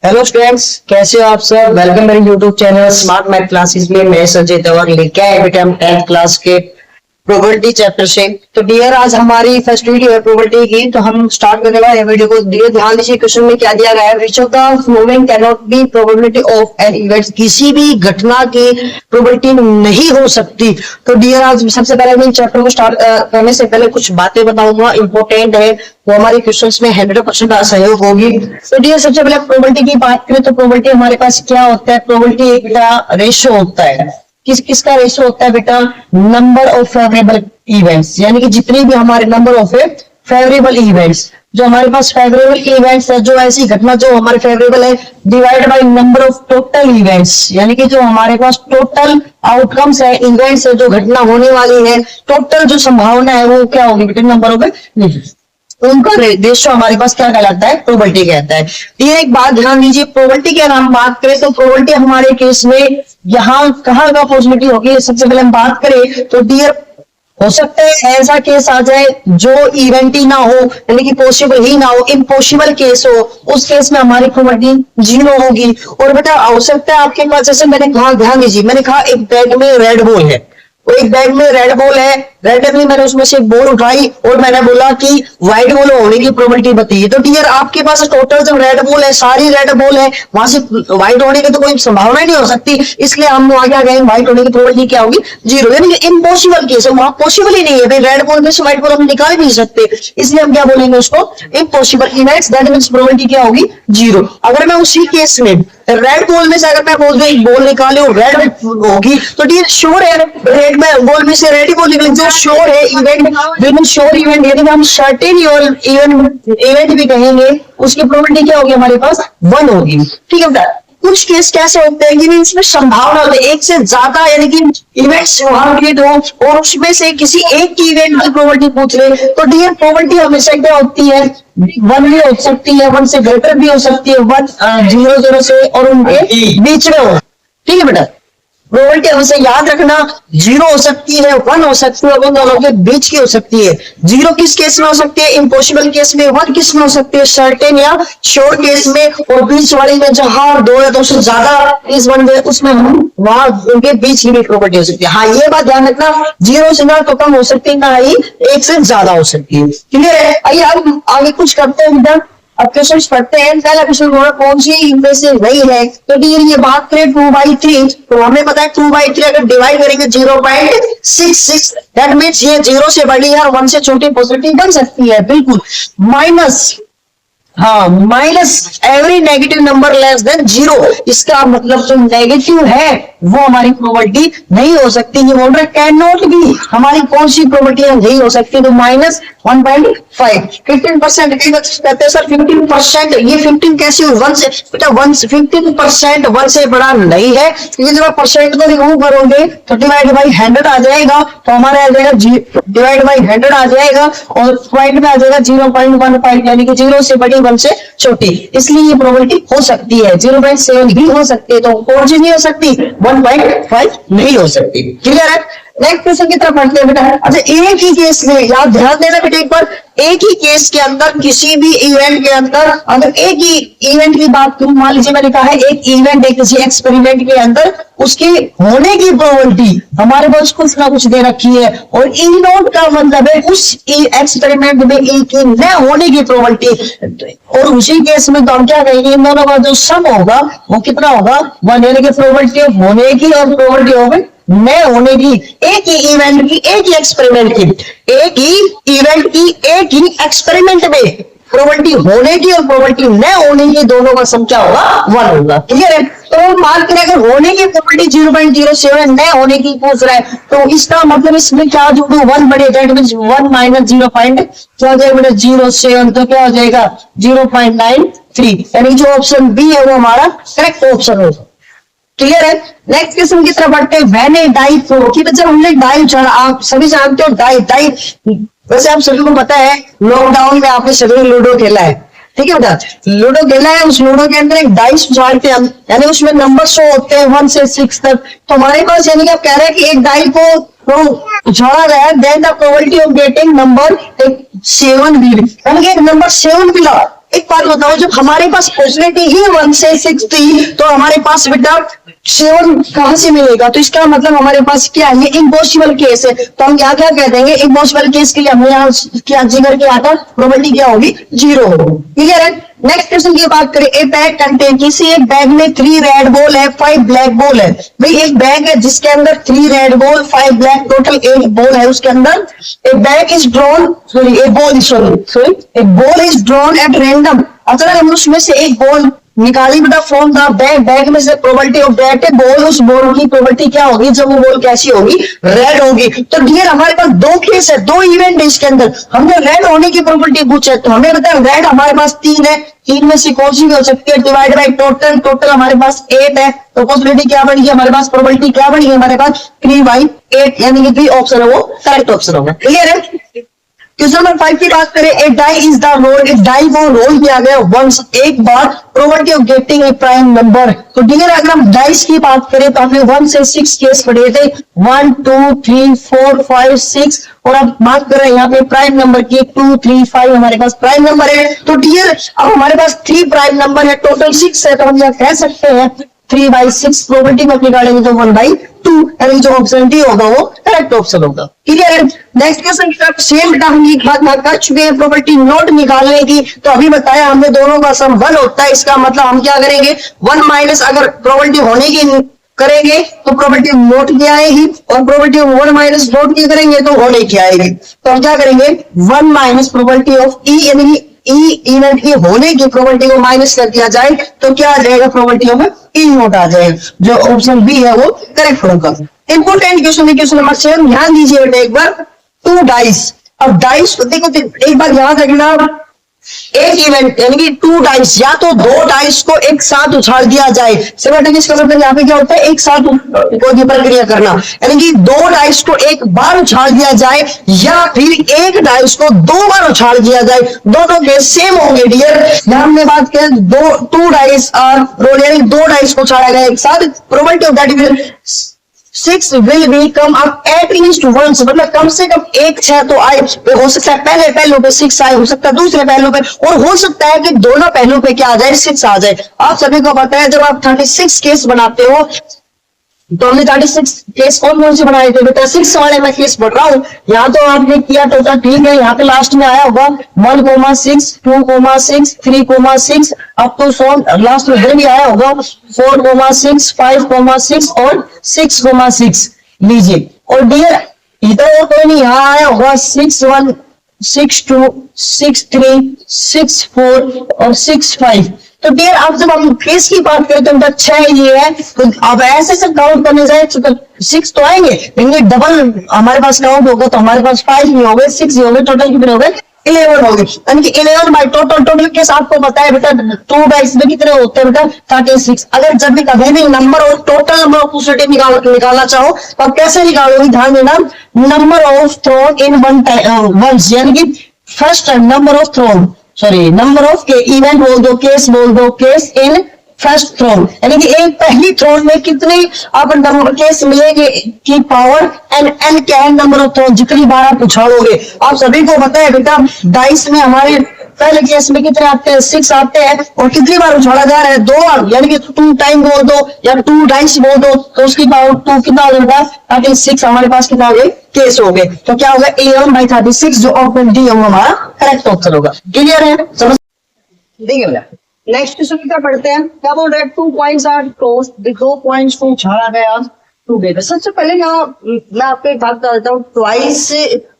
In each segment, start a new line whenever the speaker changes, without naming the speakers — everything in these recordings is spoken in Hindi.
हेलो स्टूडेंट्स, कैसे हो आप सब। वेलकम मेरे YouTube channel smart math classes में। मैं संजय तंवर लेके आए बेटा हम 10th क्लास के प्रोबेबिलिटी चैप्टर से। तो डियर, आज हमारी फर्स्ट वीडियो है प्रोबेबिलिटी की, तो हम स्टार्ट करने वाले हैं वीडियो को। डियर ध्यान दीजिए, क्वेश्चन में क्या दिया गया है, which of the following can not be probability of an event. किसी भी घटना की प्रोबेबिलिटी नहीं हो सकती। तो डियर, आज सबसे पहले मैं चैप्टर को स्टार्ट करने से पहले कुछ बातें बताऊंगा, इंपॉर्टेंट है, वो हमारे क्वेश्चंस में 100% सहयोग होगी। तो डियर, सबसे पहले प्रोबेबिलिटी की बात करें तो प्रोबेबिलिटी हमारे पास क्या होता है। प्रोबेबिलिटी एक बेटा रेशियो होता है। किसका रेशियो होता है बेटा, नंबर ऑफ फेवरेबल इवेंट्स, यानी कि जितने भी हमारे नंबर ऑफ फेवरेबल इवेंट्स, जो हमारे पास फेवरेबल इवेंट्स है, जो ऐसी घटना जो हमारे फेवरेबल है, divide by number of total events, यानी कि जो हमारे पास टोटल आउटकम्स है, इवेंट्स है, जो घटना होने वाली है, टोटल जो संभावना है वो क्या होगी बेटा, नंबर ऑफ उनका रेशियो हमारे पास क्या कहलाता है, प्रोबेबिलिटी कहता है। ये एक बात ध्यान दीजिए, प्रोबेबिलिटी की अगर हम बात करें तो प्रोबेबिलिटी हमारे केस में यहाँ कहाँ का पॉसिबिलिटी होगी। सबसे पहले हम बात करें तो डियर, हो सकता है ऐसा केस आ जाए जो इवेंट ही ना हो, यानी कि पॉसिबल ही ना हो, इम्पॉसिबल केस हो, उस केस में हमारी प्रोबेबिलिटी 0 होगी। और बेटा हो सकता है आपके पास, जैसे मैंने कहा, ध्यान दीजिए, मैंने कहा एक बैग में रेड बॉल है, वो एक बैग में रेड बॉल है, रेड में मैंने उसमें से एक बॉल उठाई और मैंने बोला कि व्हाइट बॉल होने की प्रोबेबिलिटी बताइए। तो डियर, आपके पास टोटल जब रेड बॉल है, सारी रेड बॉल है, वहां से व्हाइट होने की तो कोई संभावना ही नहीं हो सकती, इसलिए हम आगे आ गए, व्हाइट होने की प्रोबेबिलिटी क्या होगी, 0, यानी कि इम्पॉसिबल केस है, वहां पॉसिबल ही नहीं है भाई, रेड बॉल में से व्हाइट बॉल हम निकाल नहीं सकते, इसलिए हम क्या बोलेंगे उसको, impossible events, that means probability क्या होगी, 0। अगर मैं उसी केस में रेड बॉल में से अगर मैं बोल दूं एक बॉल निकाले और रेड होगी, तो डियर श्योर है रेड में बॉल में से रेड ही बॉल निकले, जो श्योर है इवेंट, श्योर इवेंट, यदि हम सर्टेन इवेंट भी कहेंगे, उसकी प्रोबेबिलिटी क्या होगी हमारे पास, 1 होगी। ठीक है बेटा, कुछ केस कैसे होते हैं कि इसमें संभावना होती है एक से ज्यादा, यानी कि इवेंट्स क्रिएट हो और उसमें से किसी एक की इवेंट की प्रोबेबिलिटी पूछ ले, तो डियर प्रोबेबिलिटी हमेशा क्या होती है, 1 भी हो सकती है, 1 से ग्रेटर भी हो सकती है, 1 0 0 से और उनके बीच में हो। ठीक है बेटा, प्रोबेबिलिटी हमेशा याद रखना, 0 हो सकती है, 1 हो सकती है, वो दोनों के बीच की हो सकती है। 0 किस केस में हो सकती है, इम्पॉसिबल केस में, 1 किस में हो सकती है, सर्टेन या श्योर केस में, और बीच वाली में जहां 2 या 2 से ज्यादा इस बन गए, उसमें हम वहां उनके बीच की भी प्रोबेबिलिटी हो सकती है। हाँ, ये बात ध्यान रखना, 0 से ना तो कम हो सकती है, ना ही 1 से ज्यादा हो सकती है। क्लियर है। आइए हम आगे कुछ करते हैं बेटा, अब क्वेश्चन पढ़ते हैं। पहला क्वेश्चन हमारा कौन सी इनमें से नहीं है, तो डियर ये बात करें 2/3, तो हमें पता है 2/3 अगर डिवाइड करेंगे 0.66, दैट मींस ये 0 से बड़ी है और 1 से छोटी पॉसिबिलिटी बन सकती है, बिल्कुल। माइनस, हाँ, minus every negative number less than 0, इसका मतलब जो नेगेटिव है वो हमारी प्रोबेबिलिटी नहीं हो सकती। ये बोल रहे कैन नॉट बी, हमारी कौन सी प्रोबेबिलिटी नहीं हो सकती, तो -1.5। 15% कहते हैं सर 15%, ये 15 कैसे हुई, 1 से बेटा, 15% 1 से बड़ा नहीं है, ये जब आप परसेंट को रिमूव करोगे तो डिवाइड बाई 100 आ जाएगा, तो हमारे आ जाएगा डिवाइड बाई 100 आ जाएगा, और पॉइंट में आ जाएगा 0.15, यानी कि 0 से बड़ी 1 से छोटी, इसलिए ये प्रोबेबिलिटी हो सकती है। 0.7 भी हो सकती है, तो कौन सी नहीं हो सकती, 1.5 नहीं हो सकती। क्लियर है। नेक्स्ट क्वेश्चन की तरफ बढ़ते हैं बेटा। अच्छा, एक ही केस में याद ध्यान देना बेटा एक बार, एक ही केस के अंदर, किसी भी इवेंट के अंदर, अगर एक ही इवेंट की बात करूं, मान लीजिए मैंने कहा है एक इवेंट है किसी एक्सपेरिमेंट के अंदर, उसके होने की प्रोबेबिलिटी हमारे पास कुछ ना कुछ दे रखी है, और ई नोट का मतलब है उस एक्सपेरिमेंट में ई की न होने की प्रोबेबिलिटी, और उसी केस में तो हम क्या कहेंगे, इन दोनों का जो सम होगा वो कितना होगा, 1, यानी कि प्रोबेबिलिटी होने की और प्रोबेबिलिटी होगी न होने की, एक ही इवेंट की, एक ही एक्सपेरिमेंट की, एक ही इवेंट की, एक ही एक्सपेरिमेंट में प्रोबेबिलिटी होने की और प्रोबेबिलिटी न होने की, दोनों का सम क्या होगा, 1 होगा। क्लियर है। तो मान करें अगर होने की प्रोबेबिलिटी 0.07, न होने की पूछ रहा है, तो इसका मतलब इसमें क्या जोड़ू, 1 बड़े, दैट मींस 1 माइनस 0.07, तो क्या हो जाएगा 0.93, यानी जो ऑप्शन बी है वो हमारा करेक्ट ऑप्शन होगा। क्लियर है। नेक्स्ट क्वेश्चन की तरफ बढ़ते हैं। व्हेन ए डाई थ्रो, कि जब हमने डाई चढ़ा, आप सभी जानते हो डाई, वैसे आप सभी को पता है लॉकडाउन में आपने सभी लूडो खेला है, ठीक है बेटा, लूडो खेला है, उस लूडो के अंदर एक डाइस उछालते हैं हम, यानी उसमें नंबर शो होते हैं 1 से 6 तक, तो हमारे पास यानी कि आप कह रहे हैं कि एक डाई को उछाला गया, then the probability of getting number 7 भी, यानी कि एक नंबर 7 मिला, एक बात बताओ, जब हमारे पास पॉसिबिलिटी ही 1 से 6 थी तो हमारे पास बेटा 7 कहां से मिलेगा? तो इसका मतलब हमारे पास क्या है, ये इम्पॉसिबल केस है। तो हम क्या क्या कह देंगे, इम्पॉसिबल केस के लिए हमने यहाँ क्या जिक्र किया था, प्रोबेबिलिटी क्या होगी, 0 होगी। क्लियर है। नेक्स्ट क्वेश्चन की बात करें, ए बैग कंटेन, किसी एक बैग में 3 रेड बॉल है, 5 ब्लैक बॉल है। भाई एक बैग है जिसके अंदर 3 red ball, 5 black, total 8 ball है उसके अंदर। ए bag is drawn, sorry A ball is drawn at random. अगर हम उसमें से एक बॉल निकाली बेटा फ्रॉम द बैग, बैग में से प्रोबेबिलिटी ऑफ दैट बॉल, उस बॉल की प्रोबेबिलिटी क्या होगी, जब वो बॉल कैसी होगी, रेड होगी। तो डियर हमारे पास 2 केस है, 2 इवेंट है इसके अंदर। हमने रेड होने की प्रोबेबिलिटी पूछे तो हमें बताया रेड हमारे पास 3 है, 3 में से कौन सी भी हो सकती है, डिवाइड बाय टोटल, टोटल हमारे पास 8 है। तो पॉसिबिलिटी क्या बनेगी हमारे पास, प्रोबेबिलिटी क्या बनेगी हमारे पास, 3/8, यानी कि 3 ऑप्शन है वो करेक्ट ऑप्शन होगा। क्लियर है। क्वेश्चन नंबर 5 की बात करें, a die is the roll, एक डाई को रोल किया गया वंस, एक बार, probability of getting a prime number. तो डियर अगर हम डाइस की बात करें तो हमने 1 से 6 केस पढ़े थे, 1 2 3 4 5 6, और अब बात कर रहे हैं यहाँ पे प्राइम नंबर की, 2 3 5 हमारे पास प्राइम नंबर है। तो डियर अब हमारे पास 3 प्राइम नंबर है, टोटल 6 है, तो हम यह कह सकते हैं 3/6 प्रोबेबिलिटी में निकालेंगे तो 1/2, यानी जो ऑप्शन डी होगा वो करेक्ट ऑप्शन होगा। क्लियर है। नेक्स्ट क्वेश्चन की तरफ सेम बेटा हम ये बात कर चुके हैं, प्रोबेबिलिटी नोट निकालने की। तो अभी बताया हमने दोनों का सम 1 होता है, इसका मतलब हम क्या करेंगे, 1 माइनस, अगर प्रोबेबिलिटी होने की करेंगे तो प्रोबेबिलिटी नोट की आएगी, और प्रोबेबिलिटी 1 माइनस नोट की करेंगे तो होने की आएगी। तो हम क्या करेंगे, 1 माइनस प्रोबेबिलिटी ऑफ ई, यानी ई इवेंट की होने की प्रोबेबिलिटी को माइनस कर दिया जाए तो क्या आ जाएगा, प्रोबेबिलिटी में ई नोट आ जाएगा, जो ऑप्शन बी है वो करेक्ट होगा। इंपोर्टेंट क्वेश्चन है क्वेश्चन नंबर 7, ध्यान दीजिए बेटा एक बार, 2 डाइस। अब डाइस देखो एक बार याद रखना, एक इवेंट यानी कि 2 डाइस, या तो 2 डाइस को एक साथ उछाल दिया जाए। सिमेट्रिक का मतलब यहाँ पे क्या होता है, एक साथ कोई प्रक्रिया करना, यानी कि 2 डाइस को एक बार उछाल दिया जाए, या फिर एक डाइस को 2 बार उछाल दिया जाए, दोनों के सेम होंगे। डियर यहाँ हमने बात की 2 डाइस और रोल, यानी 2 डाइस को उछाला गया एक साथ, probability of that 6 will be come up at least once, मतलब कम से कम एक 6 तो आए। हो सकता है पहले पहलू पे 6 आए, हो सकता है दूसरे पहलू पे, और हो सकता है कि दोनों पहलू पे क्या आ जाए, 6 आ जाए। आप सभी को पता है जब आप 36 केस बनाते हो, तो हमने 36 केस कौन कौन से बनाए थे बेटा, 6 वाले मैं केस बढ़ रहा हूँ। यहाँ तो आपने किया टोटल, ठीक है, यहाँ पे लास्ट में आया होगा 1,6 2,6 3,6 अप टू सो लास्ट में भी आया होगा 4,6 5,6 और 6,6 लीजिए। और डियर इधर और कोई नहीं, यहाँ आया होगा 6 1 6 2 6 3 6 4 और 6 5। तो डियर अब जब हम केस की बात करते हैं तो 6 ये है, तो अब ऐसे सब काउंट करने जाए तो 6 तो आएंगे, लेकिन डबल हमारे पास काउंट होगा तो हमारे पास 5 ही हो गए, 6 ही हो गए, टोटल कितने हो गए, 11 हो गए। यानी कि 11 बाई टोटल केस आपको बताया बेटा 2 डाइस में कितने होते हैं बेटा, 36। अगर जब भी कभी भी नंबर और टोटल नंबर ऑफ पॉसिबिलिटी निकालना चाहो तो आप कैसे निकालोगे, ध्यान देना, number of thrown in once, यानी कि first number of thrown, sorry number of के इवेंट बोल दो, केस बोल दो, केस इन फर्स्ट थ्रोन, यानी कि एक पहली थ्रोन में कितने आप नंबर केस मिलेंगे की पावर एन क्या है, नंबर ऑफ थ्रोन, जितनी बार आप उछालोगे। आप सभी को पता है बेटा डाइस में हमारे पहले केस में कितने आते हैं, 6 आते हैं, और कितनी बार उछाला जा रहा है, 2 बार, यानी कि 2 टाइम बोल दो या 2 डाइस बोल दो तो उसकी पावर 2 कितना हो जाएगा, 36 हमारे पास कितना हो गए केस हो गए। तो क्या होगा 11/36, जो ऑप्शन डी होगा हमारा करेक्ट ऑप्शन होगा। क्लियर है, समझ देखिए बेटा। नेक्स्ट क्वेश्चन क्या पढ़ते हैं, क्या बोल रहे हैं, 2 पॉइंट्स आर टॉस्ड, 2 पॉइंट्स को उछाला गया टुगेदर। सबसे पहले यहाँ मैं आपको एक बात बता देता हूँ, ट्वाइस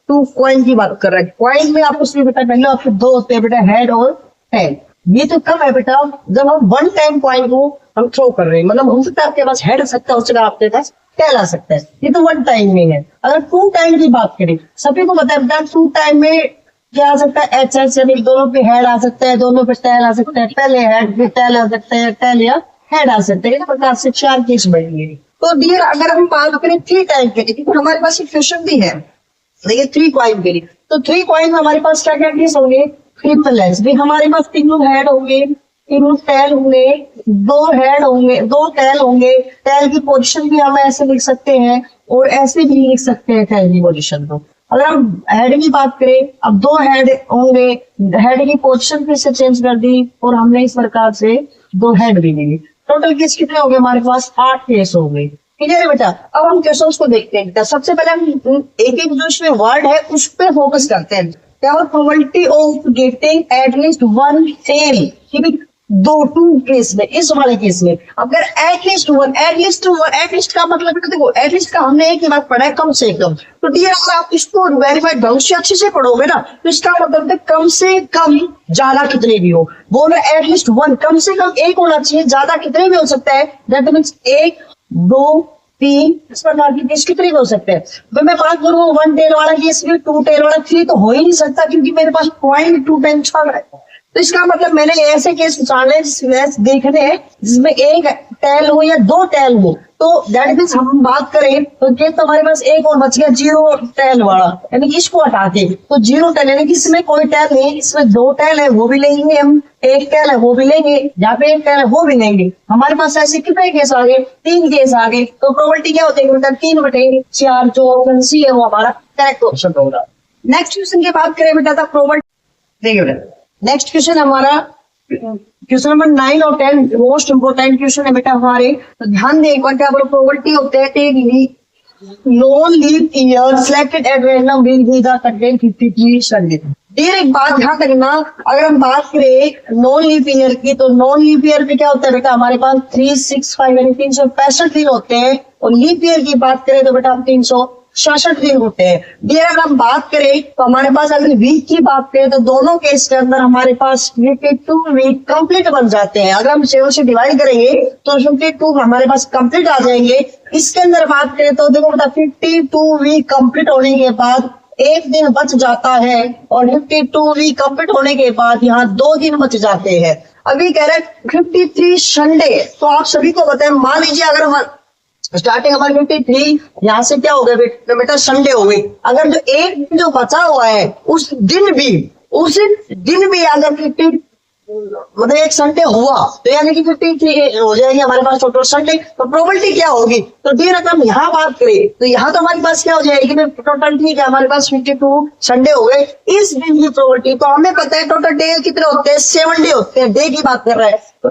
2 कॉइन की बात कर रहे हैं। कॉइन में आपको उसमें बेटा पहले आपके 2 होते हैं बेटा, हेड और टेल। ये तो कब है बेटा, जब हम 1 टाइम कॉइन को हम थ्रो कर रहे हैं, मतलब हो सकता है आपके पास हेड हो सकता है, उस जगह आपके पास टेल आ सकता है। ये तो 1 टाइम में है। अगर 2 टाइम की बात करें, सभी को पता है बेटा 2 टाइम में क्या आ सकता है, एच एच, यानी दोनों पे हेड आ सकता है, दोनों पे टेल आ सकता है, पहले हेड फिर टेल आ सकता है, टेल या हेड आ सकता है। इस प्रकार से 4 केस बढ़ेंगे। तो डियर अगर हम बात करें 3 टाइम के लिए, तो हमारे पास एक क्वेश्चन भी है, देखिए 3 कॉइन के लिए। तो 3 कॉइन में हमारे पास क्या क्या केस होंगे, ट्रिपल एच, हमारे पास 3 हेड होंगे, 3 टेल होंगे, 2 हेड होंगे, 2 टेल होंगे। टेल की पोजीशन भी हम ऐसे लिख सकते हैं और ऐसे भी लिख सकते हैं टेल की पोजीशन को। अगर हम हेड की बात करें, अब 2 हेड होंगे, हेड की पोजीशन फिर से चेंज कर दी और हमने इस प्रकार से 2 हेड भी लिए। टोटल केस कितने हो गए हमारे पास? 8 केस हो गए। क्लियर है बेटा? अब हम क्वेश्चंस को देखते हैं बेटा। सबसे पहले हम एक एक जो इसमें वर्ड है उस पर फोकस करते हैं। क्या probability of getting at least 1 tail, two case में, इस वाले केस में अगर एटलीस्ट का मतलब देखो, एटलीस्ट का हमने एक ही बात पढ़ा है, कम से कम। तो डियर अगर आप इसको वेरीफाइड ढंग से अच्छे से पढ़ोगे ना, तो इसका मतलब है कम से कम ज्यादा कितने भी हो, बोलो एटलीस्ट 1, कम से कम 1 होना चाहिए, ज्यादा कितने भी हो सकता है। दैट मीन्स 1, 2, 3 इस प्रकार की केस कितने भी हो सकते हैं। तो मैं बात करूँ 1 टेल वाला केस में, 2 टेल वाला 3 तो हो ही नहीं सकता, क्योंकि मेरे पास 0.2 टाइम्स चल रहा है। तो इसका मतलब मैंने ऐसे केस निकाले देखने हैं जिसमें 1 टेल हो या 2 टेल हो। तो दैट मीन्स हम बात करें तो केस तो हमारे पास एक और बच गया 0 टेल वाला, यानी कि इसको हटा के तो 0 टेल, यानी कि इसमें कोई टेल नहीं, इसमें 2 टेल है वो भी लेंगे हम, 1 टेल है वो भी लेंगे, जहाँ पे 1 टेल है वो भी लेंगे। हमारे पास ऐसे कितने केस आ गए? 3 केस आ गए। तो प्रोबेबिलिटी क्या होती है? 3/4, जो ऑप्शन सी है वो हमारा करेक्ट ऑप्शन होगा। नेक्स्ट क्वेश्चन की बात करें बेटा, था प्रोबेबिलिटी। देखिए बेटा, नेक्स्ट क्वेश्चन हमारा क्वेश्चन नंबर 9 और 10 मोस्ट इंपोर्टेंट क्वेश्चन है बेटा हमारे। तो ध्यान दें, एक बार क्या प्रोबेबिलिटी होते हैं non leap year selected at random will be the content 53 Sunday. फिर एक बात ध्यान रखना, अगर हम बात करें नॉन लीप ईयर की, तो नॉन लीप ईयर में क्या होता है बेटा, हमारे पास 365 यानी 365 दिन होते हैं, और लीप ईयर की बात करें तो बेटा हम 366 दिन होते हैं। फिर अगर हम बात करें तो हमारे पास अगर वीक की बात करें तो दोनों केस के अंदर हमारे पास 52 वीक कंप्लीट बन जाते हैं। अगर हम 7 से डिवाइड करेंगे तो 52 हमारे पास कंप्लीट आ जाएंगे। इसके अंदर बात करें तो देखो बेटा 52 वीक कंप्लीट होने के बाद 1 दिन बच जाता है, और 52 वीक कंप्लीट होने के बाद यहाँ 2 दिन बच जाते हैं। अभी कह रहे हैं 53 संडे, तो आप सभी को बताएं, मान लीजिए अगर हम स्टार्टिंग हमारी 53, यहाँ से क्या हो गया बेटा संडे हो गई। अगर जो एक दिन जो बचा हुआ है उस दिन भी अगर 50 मतलब एक संडे हुआ तो यानी कि 53 हो जाएगी हमारे पास टोटल संडे। तो प्रोबेबिलिटी क्या होगी? तो डियर अगर हम यहाँ बात करें तो यहाँ तो हमारे पास क्या हो जाएगी, टोटल ठीक है हमारे पास 52 संडे हो गए। इस दिन की प्रोबेबिलिटी, तो हमें पता है टोटल डे कितने होते हैं, 7 डे होते हैं, डे की बात कर रहा है। तो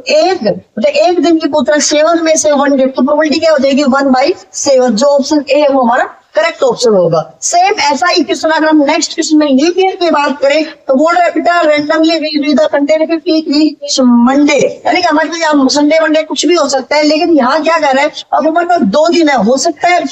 एक दिन की पूछ रहा है, 7 में से 1 डे, तो प्रोबेबिलिटी क्या हो जाएगी 1/7, जो ऑप्शन ए है वो हमारा करेक्ट ऑप्शन होगा। सेम ऐसा ही क्वेश्चन अगर हम नेक्स्ट क्वेश्चन में लीप ईयर की बात करें तो बोल रहा है बेटा randomly will the contain 53 Monday, यानी कि हमारे पास संडे मंडे कुछ भी हो सकता है, लेकिन यहाँ क्या कह रहा है, अब हमारे पास 2 दिन है, हो सकता है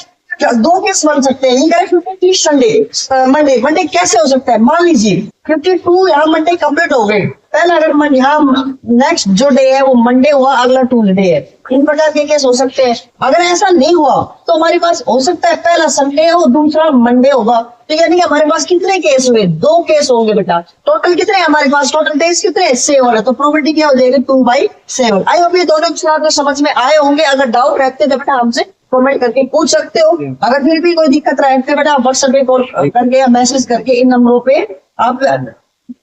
2 केस बन सकते हैं। 53 संडे मंडे कैसे हो सकता है? मान लीजिए 52 यहाँ मंडे कंप्लीट हो गए, पहला अगर यहाँ नेक्स्ट जो डे है वो मंडे हुआ, अगला ट्यूसडे है, इन प्रकार के केस हो सकते हैं। अगर ऐसा नहीं हुआ तो हमारे पास हो सकता है पहला संडे हो, दूसरा मंडे होगा। तो यानी कि हमारे पास कितने केस हुए? 2 केस होंगे बेटा। टोटल कितने हैं हमारे पास? टोटल डेज कितने? 7 है। तो प्रोबेबिलिटी क्या हो जाएगी 2/7। आई होप ये दोनों क्वेश्चन समझ में आए होंगे। अगर डाउट रहते तो बेटा हमसे कमेंट करके पूछ सकते हो। अगर फिर भी कोई दिक्कत रहे तो बेटा व्हाट्सएप पे कॉल करके या मैसेज करके इन नंबरों पे आप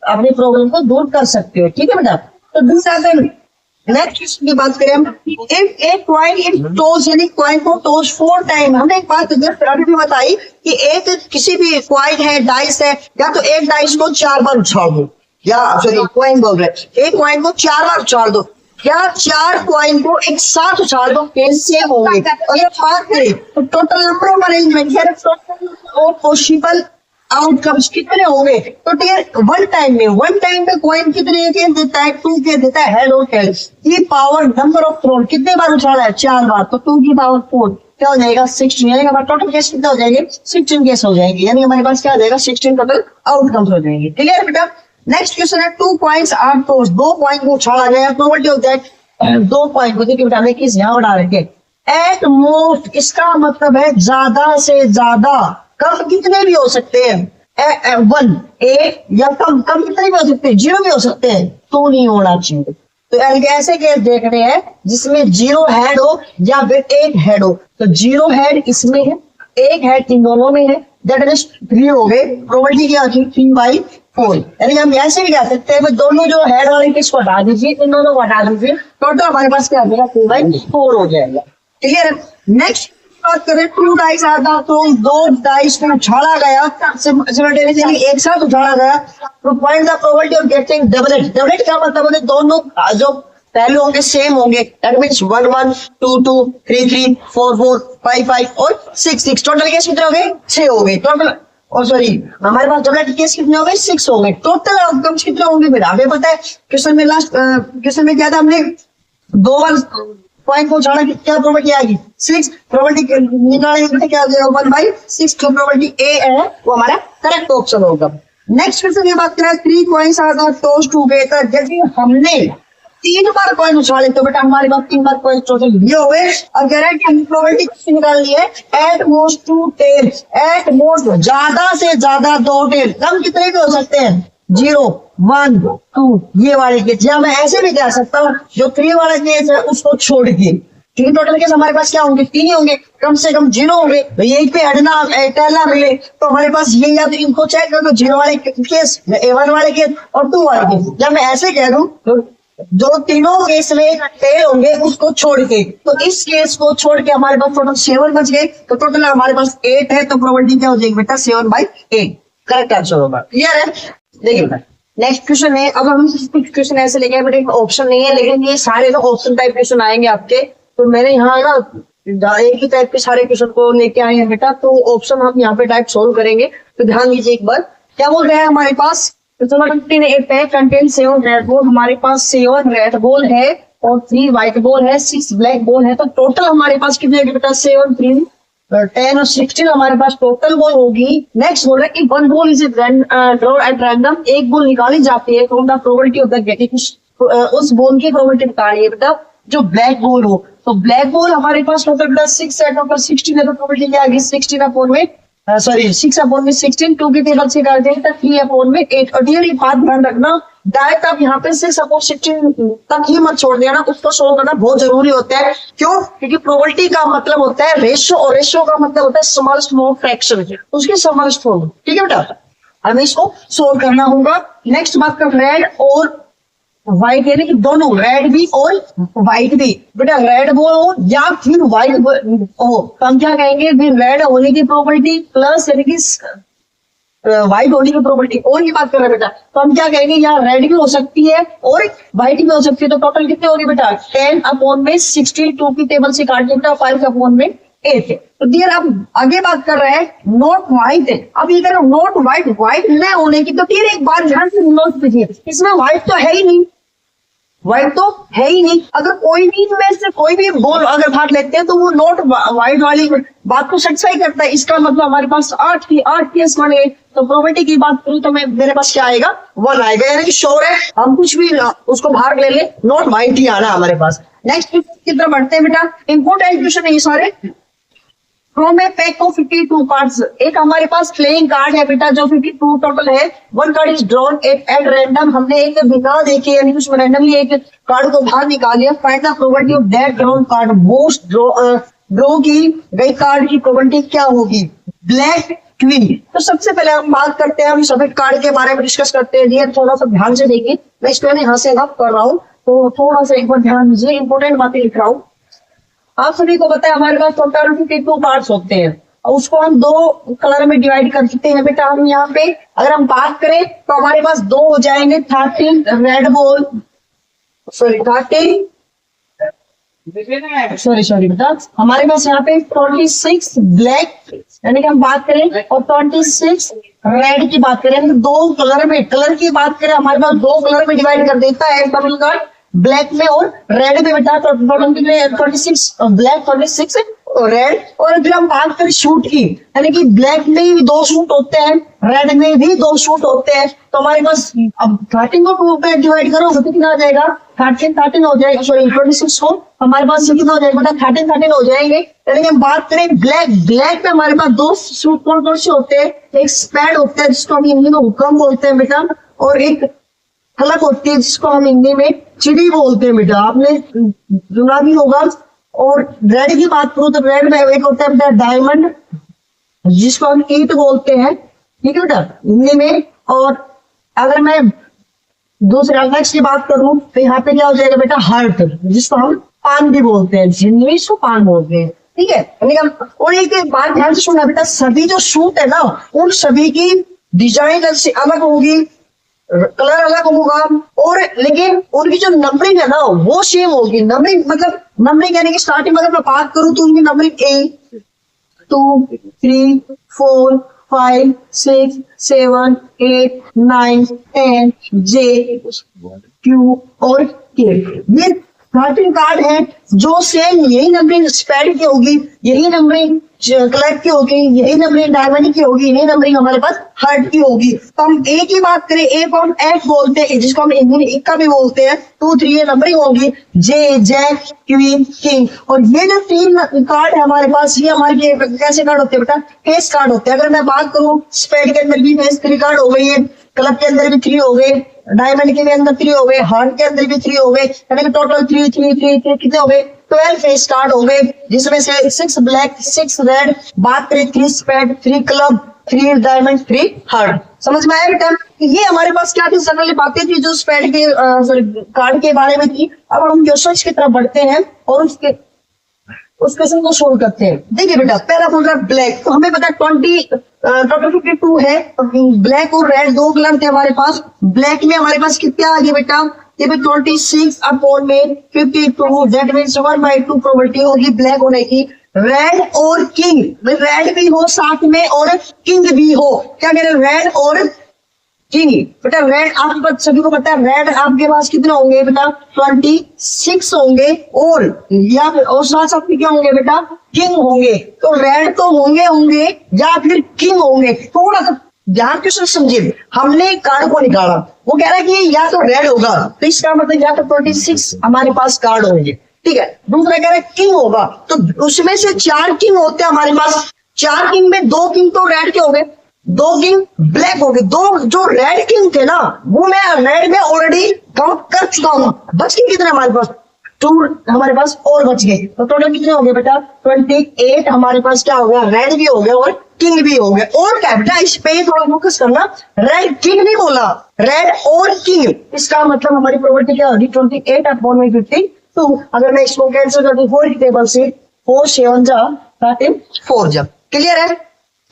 अपनी प्रॉब्लम को दूर कर सकते हो। ठीक है बेटा? तो दूसरा नेक्स्ट क्वेश्चन की बात करें हम, एक कॉइन इन टॉस, यानी कॉइन को टॉस 4 टाइम। हमने एक बात अभी भी बताई कि एक किसी भी कॉइन है, डाइस है, या तो एक डाइस को 4 बार उछाल दो, या सॉरी कॉइन बोल रहे, एक कॉइन को 4 बार उछाल दो, क्या 4 कॉइन को एक साथ उछाल दो, कैसे होंगे? अगर बात करें तो टोटल नंबर ऑफ अरेंजमेंट और पॉसिबल आउटकम्स कितने होंगे? तो टीयर वन टाइम में कॉइन कितने के देता है? 2 के देता है हेड और टेल। ये पावर नंबर ऑफ थ्रोन कितने बार उछाला है? 4 बार। तो 2 की पावर 4 क्या हो जाएगा? 16, यानी हमारे टोटल केस कितने हो जाएंगे? 16 केस हो जाएंगे, यानी हमारे पास क्या आ जाएगा? 16 टोटल आउटकम्स हो जाएंगे। क्लियर बेटा? नेक्स्ट क्वेश्चन है 2 कॉइन्स आर टॉस्ड, 2 कॉइन को उछाला गया, प्रोबेबिलिटी ऑफ दैट 2 कॉइन को, देखिए बेटा किस यहाँ बना रखे एट मोस्ट, इसका मतलब है ज्यादा से ज्यादा, कम कितने भी हो सकते हैं 1 एक, या कम कितने भी हो सकते हैं 0 भी हो सकते हैं, तो नहीं होना चाहिए। तो ऐसे केस देख रहे हैं जिसमें 0 हेड हो या फिर 1 हेड हो। तो 0 हेड इसमें है, 1 हेड इन दोनों में है, दैट इज 3 हो गए। प्रोबेबिलिटी क्या होगी? 3/4, यानी हम ऐसे भी कह सकते हैं दोनों जो हेड वाले केस को हटा दीजिए, इन दोनों को हटा दीजिए, टोटल हमारे पास क्या आ जाएगा? 3/4 हो जाएगा। क्लियर है? नेक्स्ट बात करें टू डाइस आता तो दो डाइस को उछाला गया सिमल्टेनियसली एक साथ उछाला गया तो find the probability of getting doublet. Doublet का मतलब है दोनों जो पहलू होंगे सेम होंगे, दैट मींस 1 1 2 2 3 3 4 4 5 5 और 6 6। टोटल केस कितने हो गए? 6 हो गए टोटल। और सॉरी हमारे पास डबलेट केस कितने हो गए? 6 हो गए। टोटल आउटकम्स कितने होंगे फिर हमें पता है। क्वेश्चन में लास्ट क्वेश्चन में क्या था, हमने दो बार पॉइंट को उछाला कि क्या प्रोबेबिलिटी आएगी? 6। प्रोबेबिलिटी निकालेंगे क्या आ जाएगा? 1/6। तो प्रोबेबिलिटी ए है वो हमारा करेक्ट ऑप्शन होगा। नेक्स्ट क्वेश्चन ये बात करें 3 कॉइन्स आर टॉस्ड टुगेदर। जैसे हमने 3 बार कॉइन उछाले तो बेटा हमारे पास 3 बार कॉइन टोटल ये हो गए। अगर है कि हम प्रोबेबिलिटी निकालनी है at most 2 tails, at most ज्यादा से ज्यादा 2 टेल। हम कितने के हो सकते हैं? 0 1 2 ये वाले केस, या मैं ऐसे भी कह सकता हूँ जो 3 वाला केस है उसको छोड़ के, क्योंकि टोटल केस हमारे पास क्या होंगे? 3 ही होंगे, कम से कम 0 होंगे। तो यही पे हटना टेलना मिले तो हमारे पास ये, या तो इनको चेक कर दो 0 वाले केस, 1 वाले केस और 2 वाले केस। या मैं ऐसे कह दूं तो जो तीनों केस में टेल होंगे उसको छोड़ के, तो इस केस को छोड़ के हमारे पास टोटल 7 बच गए। तो टोटल हमारे पास 8 है, तो प्रोबेबिलिटी क्या हो जाएगी बेटा? 7/8 करेक्ट आंसर होगा। क्लियर है? देखिए बेटा नेक्स्ट क्वेश्चन है। अब हम कुछ क्वेश्चन ऐसे लेके बेटा ऑप्शन नहीं है, लेकिन ये सारे तो ऑप्शन टाइप क्वेश्चन आएंगे आपके। तो मैंने यहाँ ना एक ही टाइप के सारे क्वेश्चन को लेके आए हैं बेटा, तो ऑप्शन हम यहाँ पे टाइप सोल्व करेंगे। तो ध्यान दीजिए एक बार क्या बोल रहे हैं हमारे पास। कंटेन 7 रेड बॉल, हमारे पास 7 रेड बॉल है और 3 व्हाइट बॉल है, 6 ब्लैक बॉल है। तो टोटल हमारे पास कितने बेटा? 7 3 10 और 16 हमारे पास टोटल बॉल होगी। नेक्स्ट बोल रहा है कि 1 ball is draw at random, एक बॉल निकाली जाती है तो the probability of the getting, उस बॉल की प्रोबेबिलिटी बतानी है बेटा जो ब्लैक बॉल हो। तो ब्लैक बॉल हमारे पास टोटल बेटा 6 है, टोटल 16 है। तो प्रोबेबिलिटी क्या आ गई? 16 अपॉन में 6/16 2 की टेबल से कर देंगे 3/8। और ये बात ध्यान रखना डायरेक्ट आप यहाँ पे 6/16 तक ही मत छोड़ देना, उसको सोल्व करना बहुत जरूरी होता है। क्यों? क्योंकि प्रोबेबिलिटी का मतलब होता है रेशियो, और रेशियो का मतलब होता है स्मॉलेस्ट फॉर्म फ्रैक्शन, उसकी स्मॉलेस्ट फॉर्म। ठीक है बेटा, हमें इसको सोल्व करना होगा। नेक्स्ट बात कर रेड और व्हाइट, यानी कि दोनों रेड भी और व्हाइट भी। बेटा रेड बॉल हो या फिर व्हाइट हो तो हम क्या कहेंगे? फिर रेड होने की प्रोबेबिलिटी प्लस यानी कि व्हाइट होने की प्रोबेबिलिटी और की बात कर रहे हैं बेटा, तो हम क्या कहेंगे? यहाँ रेड भी हो सकती है और व्हाइट भी हो सकती है। तो टोटल कितने होगी बेटा? 10/16 2 की टेबल से काट देता 5/8 है। तो डियर आप आगे बात कर रहे हैं नॉट व्हाइट है। अब ये करो नॉट व्हाइट, व्हाइट न होने की, तो फिर एक बार ध्यान से नोट कीजिए, इसमें व्हाइट तो है ही नहीं, व्हाइट तो है ही नहीं। अगर कोई भी में से कोई भी बॉल अगर भाग लेते हैं तो वो नॉट व्हाइट वाली बात को सेटिस्फाई करता है। इसका मतलब हमारे पास 8 केस बन गए। तो प्रोबेबिलिटी की बात करूं तो मेरे पास क्या आएगा? 1 आएगा, यानी कि श्योर है हम कुछ भी उसको भाग ले ले नॉट व्हाइट ही आना हमारे पास। नेक्स्ट की तरफ बढ़ते हैं बेटा, इंपोर्टेंट क्वेश्चन है ये सारे। From A pack of 52 cards, एक हमारे पास प्लेइंग कार्ड है बेटा जो 52 टोटल है। 1 card is drawn at random, हमने एक बिना देखे यानी उसमें रैंडमली एक कार्ड को बाहर निकाल लिया। Find the probability of that drawn card, most draw की गई कार्ड की प्रोबेबिलिटी क्या होगी? Black queen. तो सबसे पहले हम बात करते हैं, हम सभी कार्ड के बारे में डिस्कस करते हैं। ये थोड़ा सा ध्यान से देखिए, मैं इसको यहाँ से रब कर रहा हूँ तो थोड़ा सा एक बार ध्यान दीजिए, इंपोर्टेंट बातें लिख रहा हूँ। आप सभी को पता है हमारे पास टोटल 52 पार्ट्स होते हैं और उसको हम 2 कलर में डिवाइड कर सकते हैं बेटा। हम यहाँ पे अगर हम बात करें तो हमारे पास 2 हो जाएंगे 13 रेड बॉल, सॉरी 13 सॉरी बेटा, हमारे पास यहाँ पे 26 ब्लैक, यानी कि हम बात करें और 26 रेड की बात करें, 2 कलर में, कलर की बात करें हमारे पास 2 कलर में डिवाइड कर देता है डबल कार्ड, ब्लैक में और रेड में बेटा। तो 26 ब्लैक, 26 रेड। और फिर हम बात करें शूट की, यानी कि ब्लैक में भी 2 शूट होते हैं, रेड में भी 2 शूट होते हैं। तो हमारे पास अब 13 को 2 पे डिवाइड करो तो कितना आ जाएगा? 13 हो जाएगा, सॉरी 26 को हमारे पास कितना हो जाएगा बेटा? 13 हो जाएंगे। यानी कि हम बात करें ब्लैक, ब्लैक में हमारे पास 2 शूट कौन से होते हैं? एक स्पैड होता है जिसको हम हिंदी में हुक्म बोलते हैं बेटा, और एक फलक होती है जिसको हम हिंदी में चिड़ी बोलते हैं बेटा, आपने सुना भी होगा। और रेड की बात करूं तो रेड में एक होता है बेटा डायमंड जिसको हम ईट बोलते हैं, ठीक है बेटा हिंदी में। और अगर मैं दूसरे नेक्स्ट की बात करूं तो यहाँ पे क्या हो जाएगा बेटा? हार्ट, जिसको हम पान भी बोलते हैं, हिंदी में इसको पान बोलते हैं। ठीक है। और एक बात ध्यान से सुनना बेटा, सभी जो सूट है ना उन सभी की डिजाइन अलग होगी, कलर अलग होगा, और लेकिन उनकी जो नंबरिंग है ना वो सेम होगी। नंबरिंग मतलब नंबरिंग यानी कि स्टार्टिंग में अगर मैं बात करूं तो उनकी नंबरिंग 1 2 3 4 5 6 7 8 9 10 J Q और K, ये 13 कार्ड है जो सेम यही नंबरिंग स्पेड की होगी, यही नंबरिंग क्लैप की होगी, यही नंबरिंग डायमंड की होगी, यही नंबरिंग हमारे पास हार्ट की होगी। तो हम ए की बात करें, ए को हम एफ बोलते हैं, जिसको हम हिंदी में इक्का भी बोलते हैं। 2 3 ये नंबरिंग होगी, जे जैक क्वीन किंग। और ये जो 3 कार्ड है हमारे पास, ये हमारे कैसे कार्ड होते हैं बेटा, फेस कार्ड होते हैं। अगर मैं बात करूं स्पेड के अंदर भी फेस 3 कार्ड हो गई है, क्लब के अंदर भी 3 हो गए, डायमंड के अंदर 3 हो गए, हार्ट के अंदर भी 3 हो गए, यानी कि टोटल 3 3 3 3 कितने हो गए, 12 फेस कार्ड हो गए, जिसमें से 6 ब्लैक 6 रेड, बात करें 3 स्पेड 3 क्लब 3 डायमंड 3 हार्ट। समझ में आया बेटा? ये हमारे पास क्या थी, जनरली बातें थी जो स्पेड के कार्ड के बारे में थी। अब हम क्वेश्चंस की तरफ बढ़ते हैं और उस क्वेश्चन को सोल्व करते हैं। देखिए बेटा, पहला बोल रहा है ब्लैक, तो हमें पता है टोटल 52 है, ब्लैक और रेड 2 कलर थे हमारे पास। ब्लैक में हमारे पास कितने आ गए बेटा, ये 26 अपॉन में 52, दैट मींस 1/2 प्रोबेबिलिटी होगी ब्लैक होने की। रेड और किंग, रेड भी हो साथ में और किंग भी हो, क्या कह रहे हैं, रेड और किंग। बेटा रेड आप सभी को पता है, रेड आपके पास कितने होंगे बेटा, 26 होंगे, और या और साथ में क्या होंगे बेटा, किंग होंगे। तो रेड तो होंगे या फिर किंग होंगे। थोड़ा सा ध्यान क्वेश्चन समझिए, हमने कार्ड को निकाला, वो कह रहा है कि या तो रेड होगा, तो इसका मतलब या तो 26 हमारे पास कार्ड होंगे, ठीक है। दूसरा कह रहा है किंग होगा, तो उसमें से 4 किंग होते हैं हमारे पास। 4 किंग में 2 किंग तो रेड के हो गए, 2 किंग ब्लैक हो गए। 2 जो रेड किंग थे ना वो मैं रेड में ऑलरेडी काउंट कर चुका हूं। बच गए कितने हमारे पास, 2 हमारे पास और बच गए। तो टोटल कितने हो गए बेटा, 28 हमारे पास क्या हो गया, रेड भी हो गया और किंग भी हो गया। और क्या बेटा, इस पे थोड़ा फोकस करना, रेड किंग नहीं बोला, रेड और किंग। इसका मतलब हमारी प्रोबेबिलिटी क्या होगी, 28 अपॉन में 52। अगर मैं इसको कैंसिल कर दूं 4 की टेबल से, 4 7 जा 4 जा। क्लियर है?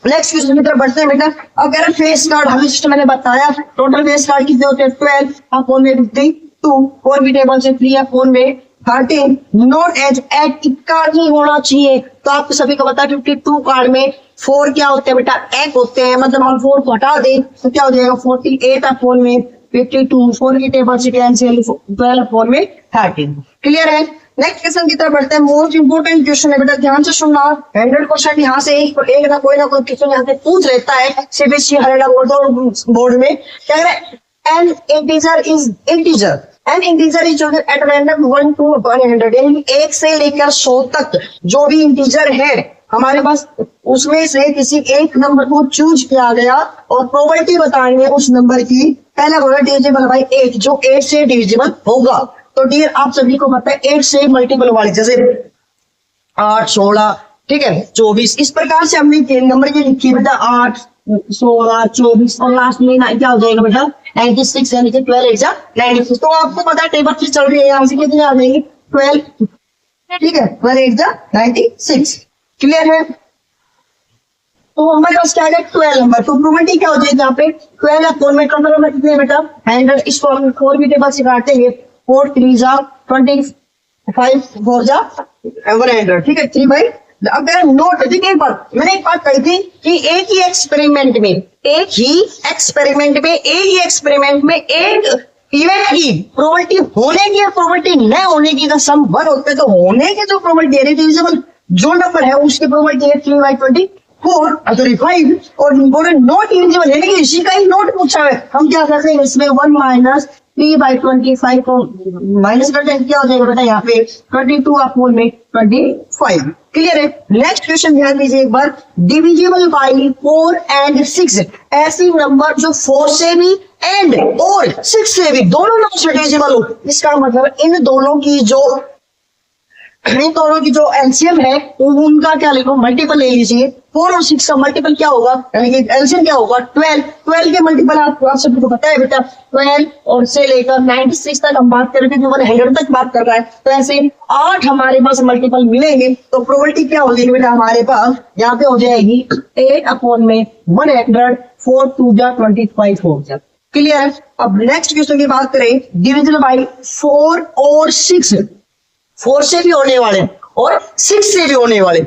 नेक्स्ट क्वेश्चन की तरफ बढ़ते हैं बेटा। अब कह रहे फेस कार्ड, हमें सिस्टम मैंने बताया, टोटल फेस कार्ड कितने होते हैं, 12 अपॉन में 52, 4 की टेबल से 3 अपॉन में 13। नॉट एज एक कार्ड नहीं होना चाहिए, तो आपको सभी को पता है 52 कार्ड में 4 क्या होते हैं बेटा, एक होते हैं। मतलब हम 4 को हटा दें तो क्या हो जाएगा, 48 अपॉन में 52, 4 की टेबल से कैंसिल, 12 अपॉन में 13। क्लियर है? नेक्स्ट क्वेश्चन की तरफ बढ़ते हैं। मोस्ट इंपोर्टेंट क्वेश्चन है बेटा, ध्यान से सुनना। 100% यहाँ से एक ना कोई क्वेश्चन यहाँ से पूछ लेता है सीबीएसई हरियाणा बोर्ड में। क्या कह रहे हैं, N integer is integer, N integer is at random 1 to 100, यानी 1 से लेकर 100 तक जो भी इंटीजर है हमारे पास, उसमें से किसी एक नंबर को चूज किया गया और प्रोबेबिलिटी बतानी है उस नंबर की। पहला बोला डिविजिबल बाय 8, जो 8 से डिविजिबल होगा। तो डियर आप सभी को पता है 8 से मल्टीपल वाली, जैसे 8 16, ठीक है, 24, इस प्रकार से हमने नंबर की लिखी बेटा, 8 16 24 और लास्ट में क्या हो जाएगा बेटा, 96, यानी कि 12 एग्जा 96। तो आपको पता है टेबल की चल रही है, यहाँ से कितने आ जाएंगे 12, ठीक है, 12 एग्जा 96। क्लियर है? तो हमारे पास क्या है 12 नंबर। तो प्रोबेबिलिटी क्या हो जाएगी यहाँ पे 12 अपॉन में टोटल नंबर कितने बेटा 100। इसको हम 4 की टेबल से काटेंगे, 4 3 जा 25, 4 जा 100, ठीक है, 3/। अब नोट, देखिए एक बात मैंने एक बात कही थी कि एक ही एक्सपेरिमेंट में एक इवेंट की प्रोबेबिलिटी होने की और प्रोबेबिलिटी न होने की का सम 1 होते हैं। तो होने की जो प्रोबेबिलिटी है डिविजिबल जो नंबर है उसकी प्रोबेबिलिटी है 3/24 सॉरी 5, और इम्पोर्टेंट नॉट डिविजिबल यानी कि इसी का ही नोट पूछा है। हम क्या करते हैं, इसमें 1 - 3/25 को माइनस करते हैं, क्या हो जाएगा बेटा यहाँ पे 22 अपॉन में 25। क्लियर है? नेक्स्ट क्वेश्चन ध्यान दीजिए एक बार, डिविजिबल बाई 4 and 6, ऐसी नंबर जो 4 से भी एंड और 6 से भी दोनों नंबर से डिविजिबल हो। इसका मतलब इन दोनों की जो इन दोनों की जो एलसीएम है वो उनका क्या लिखो, मल्टीपल ले लीजिए। 4 और 6 का मल्टीपल क्या होगा, यानी कि एलसीएम क्या होगा 12। 12 के मल्टीपल आप सबको पता है बेटा, 12 और से लेकर 96 तक हम बात करेंगे, जो 100 तक बात कर रहा है। तो ऐसे 8 हमारे पास मल्टीपल मिलेंगे। तो प्रोबेबिलिटी क्या हो जाएगी बेटा हमारे पास, यहाँ पे हो जाएगी 8/100, 4 2 जा 25 हो जाए। क्लियर। अब नेक्स्ट क्वेश्चन की बात करें, डिविजन बाई 4 और 6। 4 से भी होने वाले और 6 से भी होने वाले,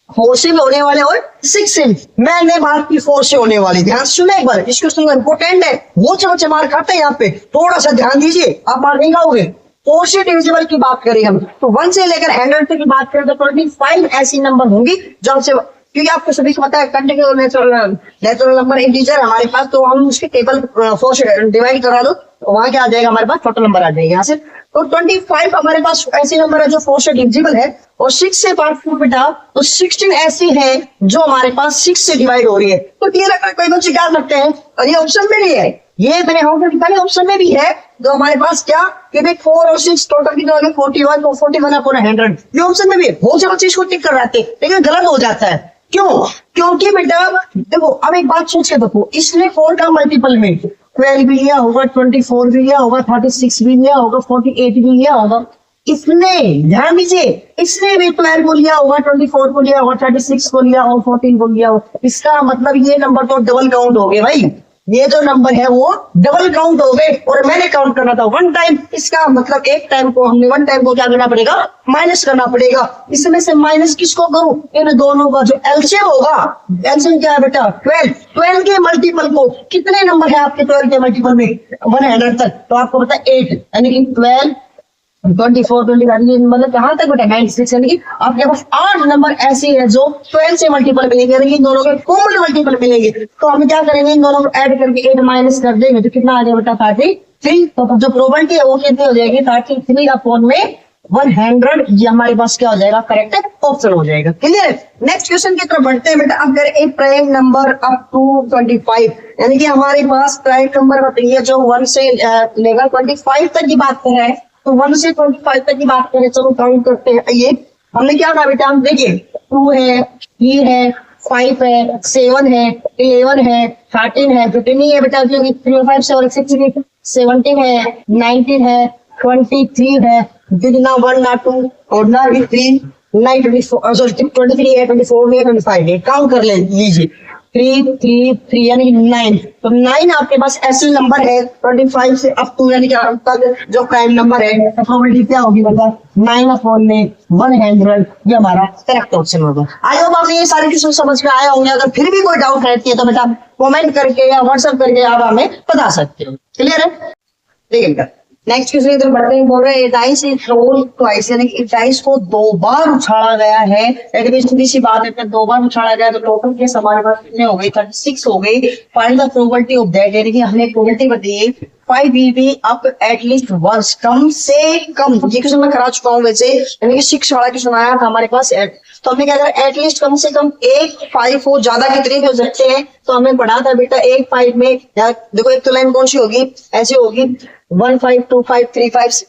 4 से भी होने वाले और 6 से भी। मैंने बात की 4 से होने वाली, ध्यान सुने एक बार, इस क्वेश्चन का इंपोर्टेंट है। वो बच्चे मार खाते हैं यहाँ पे, थोड़ा सा ध्यान दीजिए, आप मार नहीं खाओगे। 4 से डिविजिबल की बात करें हम, तो 1 से लेकर 100 तक की बात करें तो 25 ऐसी नंबर होंगी जो हमसे, क्योंकि आपको सभी को पता है कंटिन्यूअस नेचुरल नंबर इंटीजर हमारे पास, तो हम उसके टेबल 4 से डिवाइड करा दो तो वहां क्या आ जाएगा हमारे पास, टोटल नंबर आ जाएगा यहाँ से। तो 25 हमारे पास ऐसे नंबर है जो 4 से डिविजिबल है, और 6 से पार्ट 4 बेटा तो 16 ऐसी है जो हमारे पास 6 से डिवाइड हो रही है। तो क्लियर है, कोई बच्चे क्या करते हैं, और ये ऑप्शन में भी है, ये मैंने पहले ऑप्शन में भी है, तो हमारे पास क्या कि भाई 4 और 6 टोटल की 41, तो 41/100 ये ऑप्शन में भी है। बहुत से बच्चे इसको टिक कर रहे थे, लेकिन गलत हो जाता है। क्यों? क्योंकि बेटा देखो, अब एक बात सोच के देखो, इसने 4 का मल्टीपल में 12 भी लिया होगा, 24 भी लिया होगा, 36 भी लिया होगा, 48 भी लिया होगा। इसने, ध्यान दीजिए, इसने भी 12 को लिया होगा, 24 को लिया होगा, 36 को लिया होगा, 14 को लिया होगा। इसका मतलब ये नंबर तो डबल काउंट हो गए भाई, ये जो नंबर है वो डबल काउंट हो गए, और मैंने काउंट करना था 1 टाइम। इसका मतलब एक टाइम को हमने 1 टाइम को क्या करना पड़ेगा, माइनस करना पड़ेगा। इसमें से माइनस किसको करूं, इन दोनों का जो एलसीएम होगा, एलसीएम क्या है बेटा 12। 12 के मल्टीपल को, कितने नंबर है आपके 12 के मल्टीपल में 100 तक, तो आपको पता है 8, यानी कि 12 24 मतलब कहां तक बेटा 96, यानी कि आपके पास 8 नंबर ऐसे है जो 12 से मल्टीपल मिलेंगे, यानी कि इन दोनों के कॉमन मल्टीपल मिलेंगे। तो हम क्या करेंगे, इन दोनों को ऐड करके 8 माइनस कर देंगे तो कितना आ जाएगा बेटा 33। तो जो प्रोबेबिलिटी है वो कितनी हो जाएगी 33/100, ये हमारे पास क्या हो जाएगा, करेक्ट ऑप्शन हो जाएगा। क्लियर। नेक्स्ट क्वेश्चन की तरफ बढ़ते हैं बेटा। अगर एक प्राइम नंबर अप टू 25, यानी कि हमारे पास प्राइम नंबर बताइए जो 1 से लेकर 25 तक की बात कर रहा है, तो 1 से 25 तक की बात करें, चलो काउंट करते हैं। ये हमने क्या कहा बेटा, हम देखिए 2 है, 3 है, 5 है, 7 है, 11 है, 13 है, 15 है बेटा, क्योंकि 3 और 5 से और 16, 17 है, 19 है, 23 है, ना 1 ना 2 और ना 3, 9 सॉरी 23 है, 24 है, 25 है, काउंट कर लीजिए 3 3 3 यानी 9। तो 9 आपके पास ऐसे नंबर है 25 से अप टू, यानी कि अब तक जो प्राइम नंबर है, तो प्रोबेबिलिटी क्या होगी बेटा 9/100, ये हमारा करेक्ट ऑप्शन होगा। आई होप आपने ये सारे क्वेश्चन समझ में आया होंगे। अगर फिर भी कोई डाउट रहती है तो बेटा कमेंट करके या व्हाट्सएप करके आप हमें बता सकते हो। क्लियर है, ठीक है बेटा। नेक्स्ट क्वेश्चन इधर बढ़ते हैं, बोल रहे हैं डाइस इज रोल्ड ट्वाइस, यानी कि डाइस को 2 बार उछाला गया है। लेकिन सीधी सी बात है, 2 बार उछाला गया तो टोटल केस हमारे पास कितने हो गए, 36 हो गई। Find the probability of that, यानी कि हमने प्रोबेबिलिटी बताई 5 will be up at least once, कम से कम। ये क्वेश्चन मैं करा चुका हूँ वैसे, यानी कि 6 वाला क्वेश्चन आया था हमारे पास। तो हमने क्या करा, एटलीस्ट कम से कम 1 5 हो, ज्यादा कितने हो सकते हैं, तो हमें पढ़ा था बेटा 1 5 में देखो एक तो लाइन कौन सी होगी, ऐसी होगी 1 5 2 5 3 5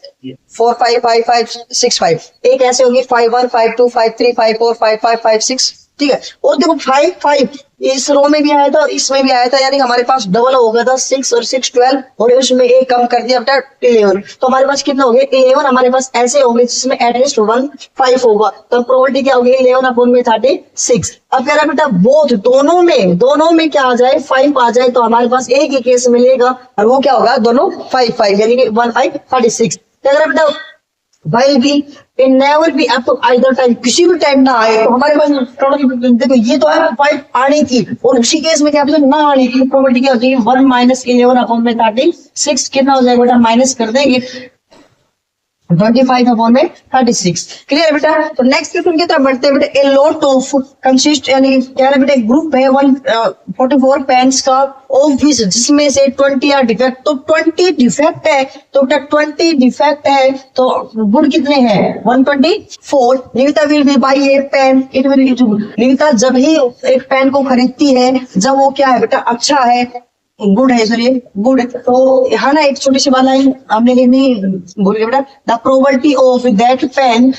4 5 5 5 6 5, एक ऐसे होगी 5 1 5 2 5 3 5 4 5 5 5 6, ठीक है। और देखो 5 5 इस रो में भी आया था, इसमें भी आया था, यानी हमारे पास डबल हो गया था 6 और 6 12, और उसमें एक कम कर दिया बेटा 11, तो हमारे पास कितना हो गया 11 हमारे पास ऐसे होंगे जिसमें एटलीस्ट 1 5 होगा। तो प्रोबेबिलिटी क्या होगी 11/36। अब कह रहा है बेटा बोथ दोनों में क्या आ जाए 5 आ जाए, तो हमारे पास एक ही केस मिलेगा और वो क्या होगा, दोनों 5 5, यानी कि 1 5 36। कह रहा है बेटा भाई भी never be up to either time, किसी भी टाइम ना आए, तो हमारे पास देखो ये तो है 5 आने की, और उसी केस में क्या ना आने की प्रोबेबिलिटी क्या होती है 1 - 11/36। कितना हो जाएगा बेटा, माइनस कर देंगे 25/36। क्लियर बेटा। तो नेक्स्ट क्वेश्चन की तरफ बढ़ते हैं बेटा। ए लॉट ऑफ कंसिस्ट, यानी क्या है बेटा, एक ग्रुप है 144 पेन्स का ऑफ विच, जिसमें से 20 आर डिफेक्ट, तो 20 डिफेक्ट है, तो बेटा 20 डिफेक्ट है तो गुड कितने हैं 124। निविता will be by a pen, it will, निविता जब ही एक पेन को खरीदती है जब वो क्या है बेटा अच्छा है, गुड है सर, ये गुड है। तो यहाँ ना एक छोटी सी बात लाइन हमने लिखनी भूल गए बेटा, the probability of that pen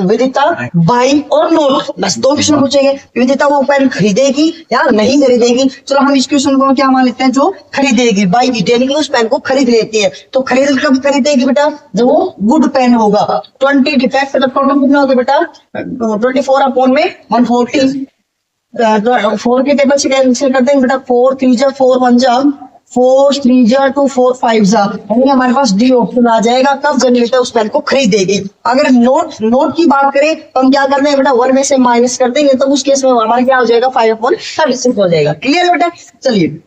विदिता बाई और नोट, बस दो क्वेश्चन पूछेंगे, विदिता वो पेन खरीदेगी या नहीं खरीदेगी। चलो हम इस क्वेश्चन को क्या मान लेते हैं, जो खरीदेगी, बाई डिटेलिंग उस पेन को खरीद लेती है। तो खरीद कब खरीदेगी बेटा, जब वो गुड पेन होगा। 20 डिफेक्ट टोटल कितना होगा बेटा, 24 अपॉन में 140, 4 के टेबल से कैंसिल करते हैं बेटा, 4 3 जा 4 1 जा 4 3 जा 2 4 5 जा, यानी हमारे पास डी ऑप्शन आ जाएगा। कब जनरेटर उस पेन को खरीदेगी। अगर नोट की बात करें तो हम क्या करते हैं बेटा, 1 में से माइनस कर देंगे, तो उस केस में हमारा क्या हो जाएगा, 5/36 हो जाएगा। क्लियर बेटा। चलिए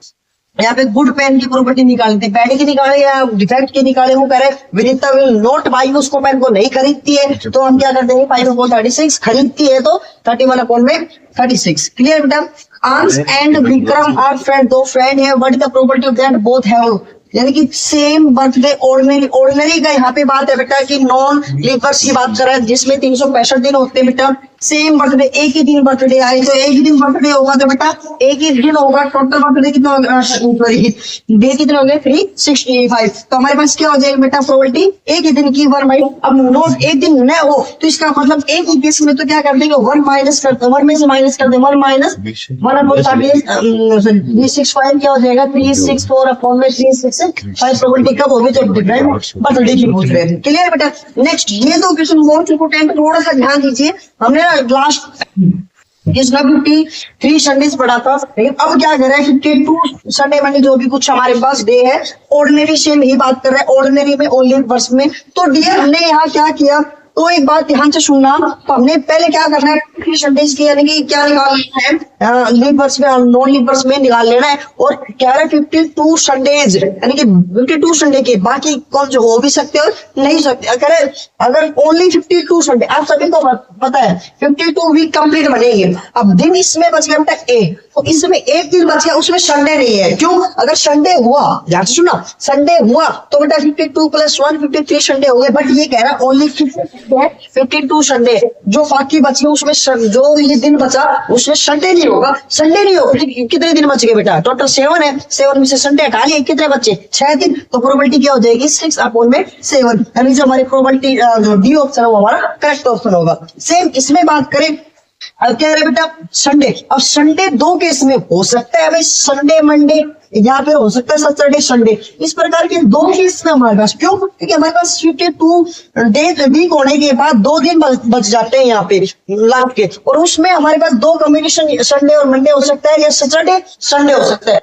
यहाँ पे गुड पेन की प्रॉपर्टी निकालते हैं, बैड की निकाले या डिफेक्ट की निकाले। वो कह रहे विदिता विल नॉट बाई, उसको पेन को नहीं खरीदती है, तो हम क्या कर देंगे 5/36, खरीदती है तो 31/36। क्लियर बेटा। आंस एंड विक्रम आर फ्रेंड, दो फ्रेंड है, what is the probability of that both have, यानी कि सेम बर्थडे। ऑर्डिनरी का यहाँ पे बात है बेटा कि नॉन लीवर्स की बात कर रहा है, जिसमें 365 दिन होते हैं बेटा। सेम बर्थडे, एक ही दिन बर्थडे आए, तो एक ही दिन बर्थडे होगा तो बेटा एक ही दिन होगा। टोटल बर्थडे कितना डे कितने हो गए, 365। तो हमारे पास क्या हो जाएगा बेटा, प्रोबेबिलिटी एक ही दिन की 1। अब नोट एक दिन न हो तो इसका मतलब एक ही केस में तो क्या कर देंगे, 1 माइनस करते, 1 में से माइनस कर दे, 1 माइनस 365 क्या हो जाएगा, 364 अपॉन में 365। प्रोबेबिलिटी कब होगी, जब डिफरेंट बर्थडे की पूछ रहे हैं। क्लियर बेटा। नेक्स्ट ये दो क्वेश्चन मोस्ट इंपोर्टेंट, थोड़ा सा ध्यान दीजिए। हमने लास्ट इसमें 53 संडेज पढ़ा था, लेकिन अब क्या कर रहे हैं 52 संडे मंडे जो भी कुछ हमारे पास डे है, ऑर्डिनरी से नहीं बात कर रहे हैं, ऑर्डिनरी में ओनली वर्स में। तो डियर हमने यहाँ क्या किया, तो एक बात ध्यान से सुनना, तो हमने पहले क्या करना है, 53 संडेज की यानी कि क्या निकालना है, लीव वर्स में नॉन लीव वर्स में निकाल लेना है। और कह रहा है 52 संडेज यानी कि 52 संडे के, बाकी कौन से हो भी सकते और नहीं सकते। अगर ओनली 52 संडे, आप सभी को पता है 52 वीक कंप्लीट बनेंगे। अब दिन इसमें बच गया बेटा ए, तो इसमें एक दिन बच गया, उसमें संडे नहीं है। क्यों, अगर संडे हुआ, ध्यान से सुना, संडे हुआ तो बेटा 52 + 1 53 संडे हो गए। बट ये कह रहा है ओनली 52 संडे, जो बाकी बचे उसमें जो ये दिन बचा उसमें संडे नहीं होगा। संडे नहीं होगा, कितने दिन बच गए बेटा, टोटल 7 है, 7 में से संडे हटा लिए, कितने बच्चे 6 दिन। तो प्रोबेबिलिटी क्या हो जाएगी, 6/7, यानी जो हमारी प्रोबेबिलिटी जो डी ऑप्शन है वो हमारा करेक्ट ऑप्शन होगा। सेम इसमें बात करें, अब क्या है बेटा संडे, अब संडे दो केस में हो सकता है भाई, संडे मंडे या फिर हो सकता है सैटरडे संडे, इस प्रकार के दो केस में हमारे पास। क्यों, क्योंकि हमारे पास 52 डेज वीक होने के बाद 2 दिन बच जाते हैं यहाँ पे लास्ट के, और उसमें हमारे पास 2 कॉम्बिनेशन संडे और मंडे हो सकता है, या सैटरडे संडे हो सकता है।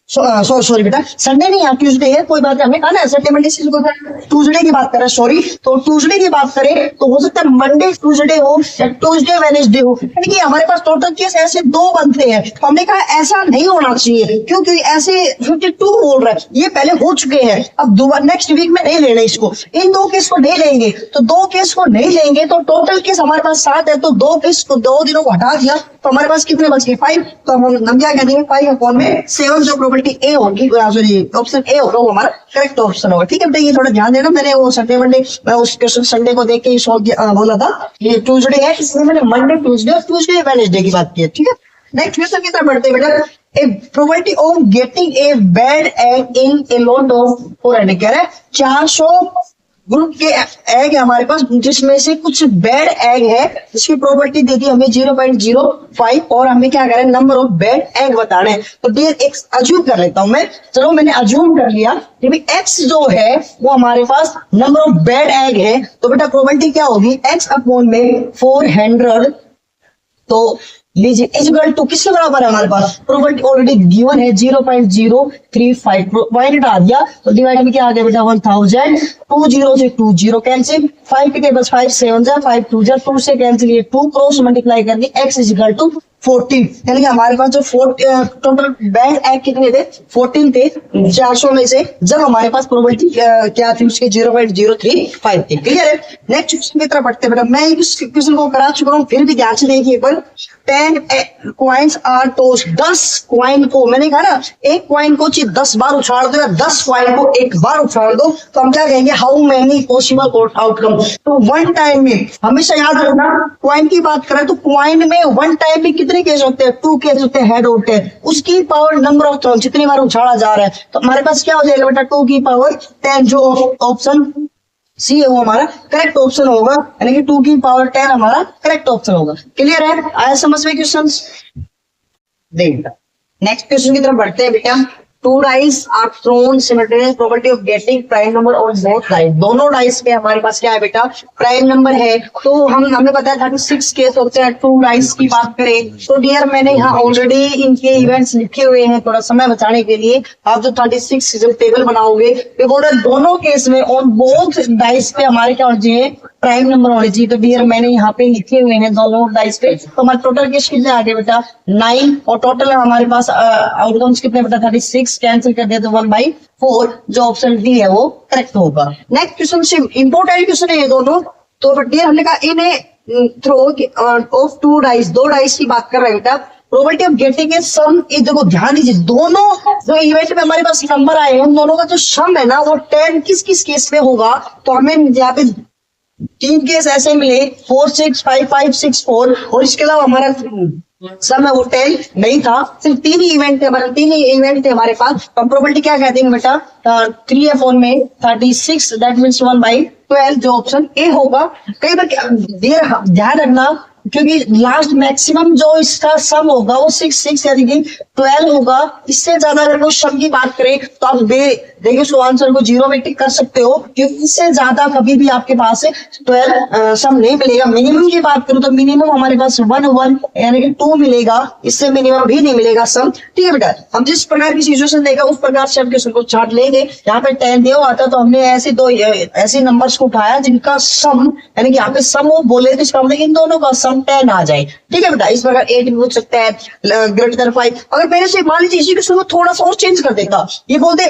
सॉरी बेटा, संडे नहीं, यहाँ ट्यूसडे है, कोई बात नहीं, हमने कहा ना संडे मंडे से ट्यूसडे की बात करें, सॉरी। तो ट्यूसडे की बात करें तो हो सकता है मंडे ट्यूसडे हो या ट्यूसडे वेडनेसडे हो, यानी कि हमारे पास टोटल केस ऐसे 2 बनते हैं। तो हमने कहा ऐसा नहीं होना चाहिए, क्योंकि ऐसे 52 बोल रहे हैं, ये पहले हो चुके हैं, अब नेक्स्ट वीक में नहीं लेना इसको, इन 2 केस को नहीं लेंगे। तो 2 केस को नहीं लेंगे तो टोटल केस हमारे पास 7 है, तो 2 केस को 2 दिनों को हटा दिया तो हमारे पास कितने बच गए, 5। तो हम क्या करेंगे, 5/7 जो प्रोबेबिलिटी ए होगी, सॉरी ऑप्शन ए होगा वो हमारा करेक्ट ऑप्शन होगा। ठीक है बेटा, ये थोड़ा ध्यान देना, मैंने वो संडे मंडे, मैं उस क्वेश्चन संडे को देख के ही बोला था ये ट्यूसडे है, इसलिए मैंने मंडे ट्यूसडे और ट्यूसडे वेडनेसडे की बात की है। ठीक है, नेक्स्ट क्वेश्चन की तरफ बढ़ते हैं बेटा। A probability of getting a bad egg in a lot of 400, कह रहा है 400 ग्रुप के एग है हमारे पास, जिसमें से कुछ बैड एग है, जिसकी प्रोबेबिलिटी दे दी हमें 0.05, और हमें क्या करें, नंबर ऑफ बैड एग बताना है। तो डियर एक अज्यूम कर लेता हूं मैं, चलो मैंने अज्यूम कर लिया कि भाई एक्स जो है वो हमारे पास नंबर ऑफ बैड एग है, तो बेटा प्रोबेबिलिटी क्या होगी, x/में 400, तो लीजिए इक्वल टू किसके बराबर है, हमारे पास प्रोबेबिलिटी ऑलरेडी गिवन है 0.035, पॉइंट हटा दिया तो डिवाइड में क्या आ गया बेटा 1000, 20 से 20 कैंसिल, 5 के टेबल 5 7 जा 5 2 जा 2 से कैंसिल, ये 2 क्रॉस मल्टीप्लाई कर दी, x इक्वल टू 14, यानी कि हमारे पास जो टोटल बैड एग कितने थे, 14 थे 400 में से, जब हमारे पास प्रोबेबिलिटी क्या थी उसके 0.035 थी। क्लियर है। नेक्स्ट क्वेश्चन की तरफ बढ़ते बेटा, मैं इस क्वेश्चन को करा चुका हूँ, फिर भी ध्यान से देखिए, पर 10 कॉइन्स आर टॉस्ड, 10 कॉइन को, मैंने कहा ना एक कॉइन को 10 बार उछाल दो या 10 कॉइन को एक बार उछाल दो, तो हम क्या कहेंगे, हाउ मेनी पॉसिबल आउटकम। तो वन टाइम में हमेशा याद रखना, कॉइन की बात करें तो कॉइन में वन टाइम में कितने कितने केस होते हैं, 2 केस होते हैं, हेड होते हैं, उसकी पावर नंबर ऑफ थ्रोन, जितनी बार उछाला जा रहा है, तो हमारे पास क्या हो जाएगा बेटा 2 की पावर 10, जो ऑप्शन सी है वो हमारा करेक्ट ऑप्शन होगा, यानी कि 2 की पावर 10 हमारा करेक्ट ऑप्शन होगा। क्लियर है, आया समझ में क्वेश्चन? नेक्स्ट क्वेश्चन की तरफ बढ़ते हैं बेटा। 2 dice are thrown simultaneous, probability of getting prime number on both dice. दोनों डाइस पे हमारे पास क्या है बेटा, प्राइम नंबर है। तो हमें पता है 36 केस होते हैं 2 डाइस की बात करें तो डियर मैंने यहाँ ऑलरेडी इनके इवेंट्स लिखे हुए हैं, थोड़ा समय बचाने के लिए। आप जो 36 जब टेबल बनाओगे तो बोल रहे दोनों केस में ऑन बोथ डाइस पे हमारे क्या होना चाहिए, प्राइम नंबर होनी चाहिए। तो डियर मैंने यहाँ पे लिखे हुए हैं दोनों डाइस पे। तो हमारे टोटल केस कितने आ गए बेटा 9, और टोटल हमारे पास आउटकम्स कितने बेटा 36, कैंसिल कर दिया तो 1/4, जो ऑप्शन डी है वो करेक्ट होगा। नेक्स्ट क्वेश्चन से इंपोर्टेंट क्वेश्चन है ये दोनों। तो डियर हमने कहा इन्हें थ्रो ऑफ 2 डाइस, 2 डाइस की बात कर रहे हैं बेटा, प्रोबेबिलिटी ऑफ गेटिंग ए सम। देखो ध्यान दीजिए, दोनों जो इवेंट में हमारे पास नंबर आए हैं उन दोनों का जो सम है ना वो 10 किस किस केस में होगा। तो हमें यहाँ पे 3 केस ऐसे मिले 4 6 5 5 6 4, और इसके अलावा हमारा सम है वो 10 नहीं था, सिर्फ 3 ही इवेंट थे हमारे, 3 ही इवेंट थे हमारे पास। तो प्रोबेबिलिटी क्या कहते हैं बेटा 3 में 36, दैट मीन्स 1/12, जो ऑप्शन ए होगा। कई बार ध्यान रखना क्योंकि लास्ट मैक्सिमम जो इसका सम होगा वो 6 यानी कि 12 होगा। इससे ज्यादा अगर वो सम की बात करें तो आप देखिए सो आंसर को 0 में टिक कर सकते हो, क्योंकि इससे ज्यादा कभी भी आपके पास 12 सम नहीं मिलेगा। मिनिमम की बात करूं तो मिनिमम हमारे पास 1 यानी कि 2 मिलेगा, इससे मिनिमम भी नहीं मिलेगा सम। ठीक है बेटा, हम जिस प्रकार की सिचुएशन देगा उस प्रकार से हम क्वेश्चन को चार्ट लेंगे। यहाँ पे 10 दिया हुआ था तो हमने ऐसे नंबर्स को उठाया जिनका सम, यानी कि यहाँ पे सम वो बोले तो इसका मतलब इन दोनों का सम 10 आ जाए। ठीक है बेटा, इस प्रकार 8 पूछ सकता है, ग्रेटर देन 5। अगर मैंने से मान लीजिए इसी क्वेश्चन को थोड़ा सा और चेंज कर देता, ये बोलते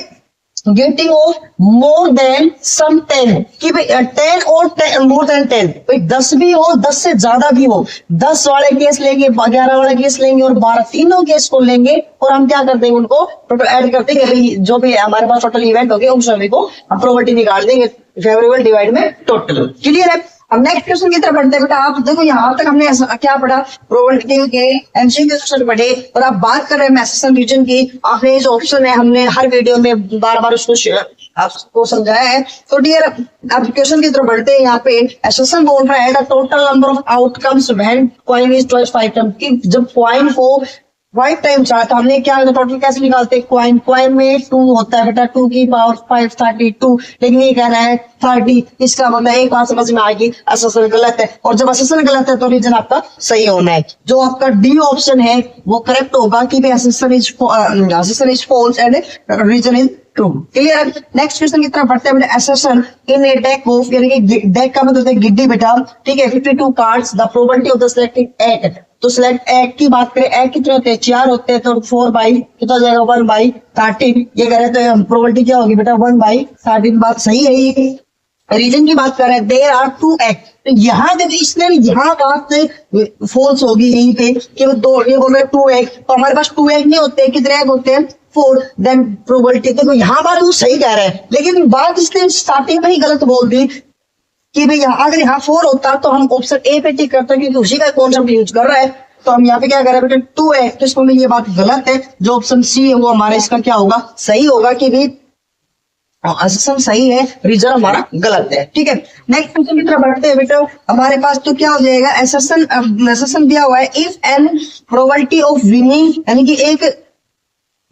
getting of more then some 10, कि भाई 10 और मोर देन 10, भाई 10 भी हो 10 से ज्यादा भी हो, 10 वाले केस लेंगे, 11 वाले केस लेंगे और 12, तीनों केस को लेंगे और हम क्या करते हैं उनको टोटल ऐड करते हैं, जो भी हमारे पास टोटल इवेंट हो गए उन सभी को हम प्रोबेबिलिटी निकाल देंगे, फेवरेबल डिवाइड में टोटल। क्लियर है? अब नेक्स्ट क्वेश्चन की तरफ बढ़ते हैं बेटा। आप देखो यहाँ तक हमने क्या पढ़ा, प्रोबेबिलिटी के एमसीक्यू क्वेश्चन पढ़े, और आप बात कर रहे हैं एसेसन रीजन की। आपने जो ऑप्शन है हमने हर वीडियो में बार बार उसको आपको समझाया है। तो डियर अब क्वेश्चन की तरफ बढ़ते हैं। यहाँ पे एसेसन बोल रहा है the total number of outcomes when coin is twice 5 time, कि जब कॉइन को 5 टाइम्स आया तो हमने क्या टोटल कैसे निकालते हैं, कॉइन में 2 होता है बेटा, 2 की पावर 5 32, लेकिन ये कह रहा है 30। इसका मतलब एक बात समझ में आएगी, असेसन गलत है, और जब असेसन गलत है तो रीजन आपका सही होना है। जो आपका डी ऑप्शन है वो करेक्ट होगा कि assertion is false and reason is true. Clear? Next question की तरफ बढ़ते हैं बेटा। Assertion in a deck of, यानी कि डेक का मतलब होता है गिड्डी बेटा। ठीक है, 52 cards, the probability of the selecting eight. तो सिलेक्ट एट की बात करें, एट कितने होते हैं 4 होते हैं, तो 4/, कितना हो जाएगा 1/13। ये कह रहे तो प्रोबेबिलिटी क्या होगी बेटा 1/13। बात सही है। ये रीजन की बात कर रहे हैं, देयर आर 2 एग। तो यहाँ इसने यहाँ बात फॉल्स होगी यहीं पे कि 2, ये बोल रहे 2 एग, तो हमारे पास 2 एग नहीं होते, कितने एग होते हैं 4, देन प्रोबेबिलिटी। देखो यहाँ बात वो सही कह रहा है, लेकिन बात इसने स्टार्टिंग में ही गलत बोल दी कि भाई अगर यहाँ 4 होता तो हम ऑप्शन ए पे टिक करते, क्योंकि उसी का कॉन्सेप्ट यूज कर रहा है। तो हम यहाँ पे क्या कर रहे हैं बेटा 2 है, तो इसमें ये बात गलत है। जो ऑप्शन सी है वो हमारा इसका क्या होगा, सही होगा, कि भाई असेसन सही है, रीजन हमारा गलत है। ठीक है, नेक्स्ट क्वेश्चन की तरफ बढ़ते हैं बेटा। हमारे पास तो क्या हो जाएगा, असेसन दिया हुआ है if an probability of winning, यानी कि एक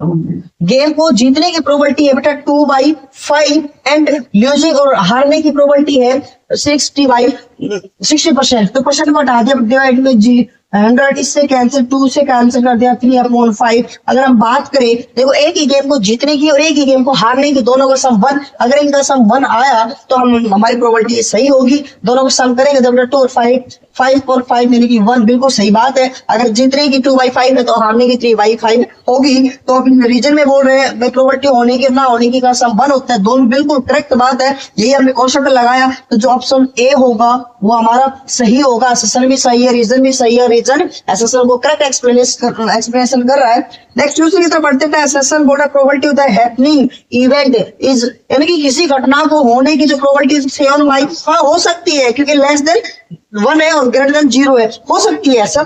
गेम को जीतने की प्रोबेबिलिटी है बेटा 2/5 एंड लूजिंग, और हारने की प्रोबेबिलिटी है 60%। तो परसेंट को हटा दिया, डिवाइड में 100, इससे कैंसिल, 2 से कैंसिल कर दिया 3/5। अगर हम बात करें, देखो एक ही गेम को जीतने की और एक ही गेम को हारने की, दोनों का सम 1, अगर इनका सम 1 आया तो हमारी प्रोबेबिलिटी सही होगी। दोनों को सम करेंगे तो 2 और 5 और 5 यानी कि 1, बिल्कुल सही बात है। अगर जीतने की 2/5 है तो हारने की 3/5 होगी। तो अब रीजन में बोल रहे हैं प्रोबेबिलिटी होने की ना होने की का सम 1 होता है, दोनों बिल्कुल करेक्ट बात है। यही हमने कॉन्सेप्ट लगाया, तो जो ऑप्शन ए होगा वो हमारा सही होगा। असेसन भी सही है, रीजन भी सही है, रीजन असेसन को करेक्ट एक्सप्लेनेशन कर रहा है। नेक्स्ट क्वेश्चन की तरफ बढ़ते हैं। असेसन बोला probability of the happening event is, यानी कि किसी घटना को होने की जो प्रोबेबिलिटी 7/, हाँ हो सकती है, क्योंकि लेस देन 1 है और ग्रेटर देन 0 है, हो सकती है ऐसा।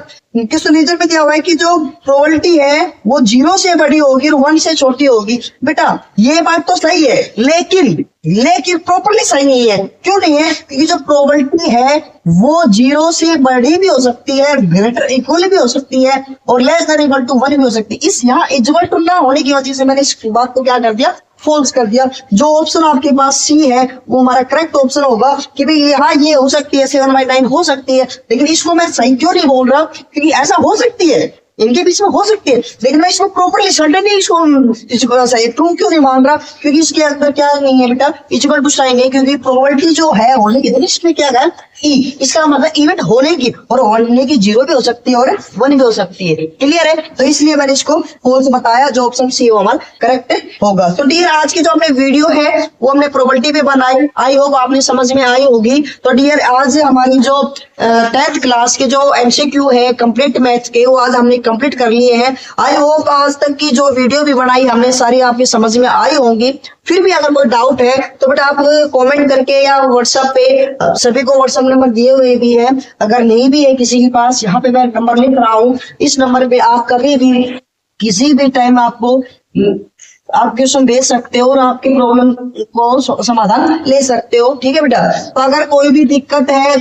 किस रीजन में दिया हुआ है कि जो प्रोबेबिलिटी है वो 0 से बड़ी होगी और 1 से छोटी होगी। बेटा ये बात तो सही है, लेकिन प्रॉपर्ली सही नहीं है। क्यों नहीं है? क्योंकि जो प्रोबेबिलिटी है वो 0 से बड़ी भी हो सकती है, ग्रेटर इक्वल भी हो सकती है, और लेस देन इक्वल टू 1 भी हो सकती है। इस यहाँ इक्वल टू ना होने की वजह से मैंने इस बात को क्या कर दिया, फॉल्स कर दिया। जो ऑप्शन आपके पास सी है वो हमारा करेक्ट ऑप्शन होगा कि भाई यहाँ ये हो सकती है, 7/9 हो सकती है। लेकिन इसको मैं सही क्यों नहीं बोल रहा? क्योंकि ऐसा हो सकती है, इनके बीच में हो सकती है, लेकिन मैं इसको प्रॉपर्ली सर्टेनली इसको सही ट्रू क्यों नहीं मान रहा? क्योंकि इसके अंदर क्या नहीं है बेटा, इक्वल टू साइन है। क्योंकि प्रोबेबिलिटी जो है होने की, इसमें क्या है ई, इसका मतलब इवेंट होने की, और होने की 0 भी हो सकती है और 1 भी हो सकती है। क्लियर है? तो इसलिए मैंने इसको फॉल्स बताया, जो ऑप्शन सी वो हमारा करेक्ट होगा। तो डियर आज की जो अपने वीडियो है वो हमने प्रोबेबिलिटी पे बनाई, आई होप आपने समझ में आई होगी। तो डियर आज हमारी जो 10th क्लास के जो एमसीक्यू है कंप्लीट मैथ्स के, वो आज हमने कंप्लीट कर लिए हैं। आई होप आज तक की जो वीडियो भी बनाई हमने सारी आपकी समझ में आई होंगी। फिर भी अगर कोई डाउट है तो बेटा आप कमेंट करके या व्हाट्सएप पे, सभी को व्हाट्सएप नंबर दिए हुए भी है, अगर नहीं भी है किसी के पास, यहाँ पे मैं नंबर लिख रहा हूँ, इस नंबर पे आप कभी भी किसी भी टाइम आपको आप क्वेश्चन भेज सकते हो और आपकी प्रॉब्लम को समाधान ले सकते हो। ठीक है बेटा? तो अगर कोई भी दिक्कत है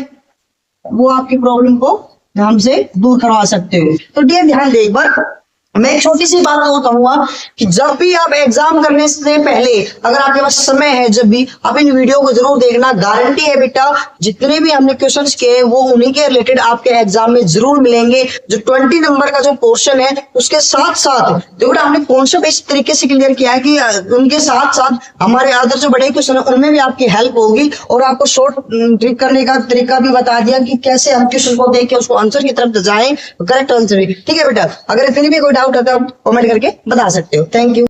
वो आपकी प्रॉब्लम को हमसे दूर करवा सकते हो। तो डियर ध्यान दे, एक बार मैं एक छोटी सी बात को कहूंगा कि जब भी आप एग्जाम करने से पहले, अगर आपके पास समय है, जब भी आप इन वीडियो को जरूर देखना। गारंटी है बेटा जितने भी हमने क्वेश्चंस किए वो उन्हीं के रिलेटेड आपके एग्जाम में जरूर मिलेंगे। जो 20 नंबर का जो पोर्शन है उसके साथ साथ देखो बेटा हमने कॉन्सेप्ट इस तरीके से क्लियर किया है कि उनके साथ साथ हमारे अदर जो बड़े क्वेश्चन है उनमें भी आपकी हेल्प होगी, और आपको शॉर्ट ट्रिक करने का तरीका भी बता दिया कि कैसे हम क्वेश्चन को देख के उसको आंसर की तरफ जाएं, करेक्ट आंसर भी। ठीक है बेटा? अगर फिर भी कोई डाउट आता है कमेंट करके बता सकते हो। Thank you.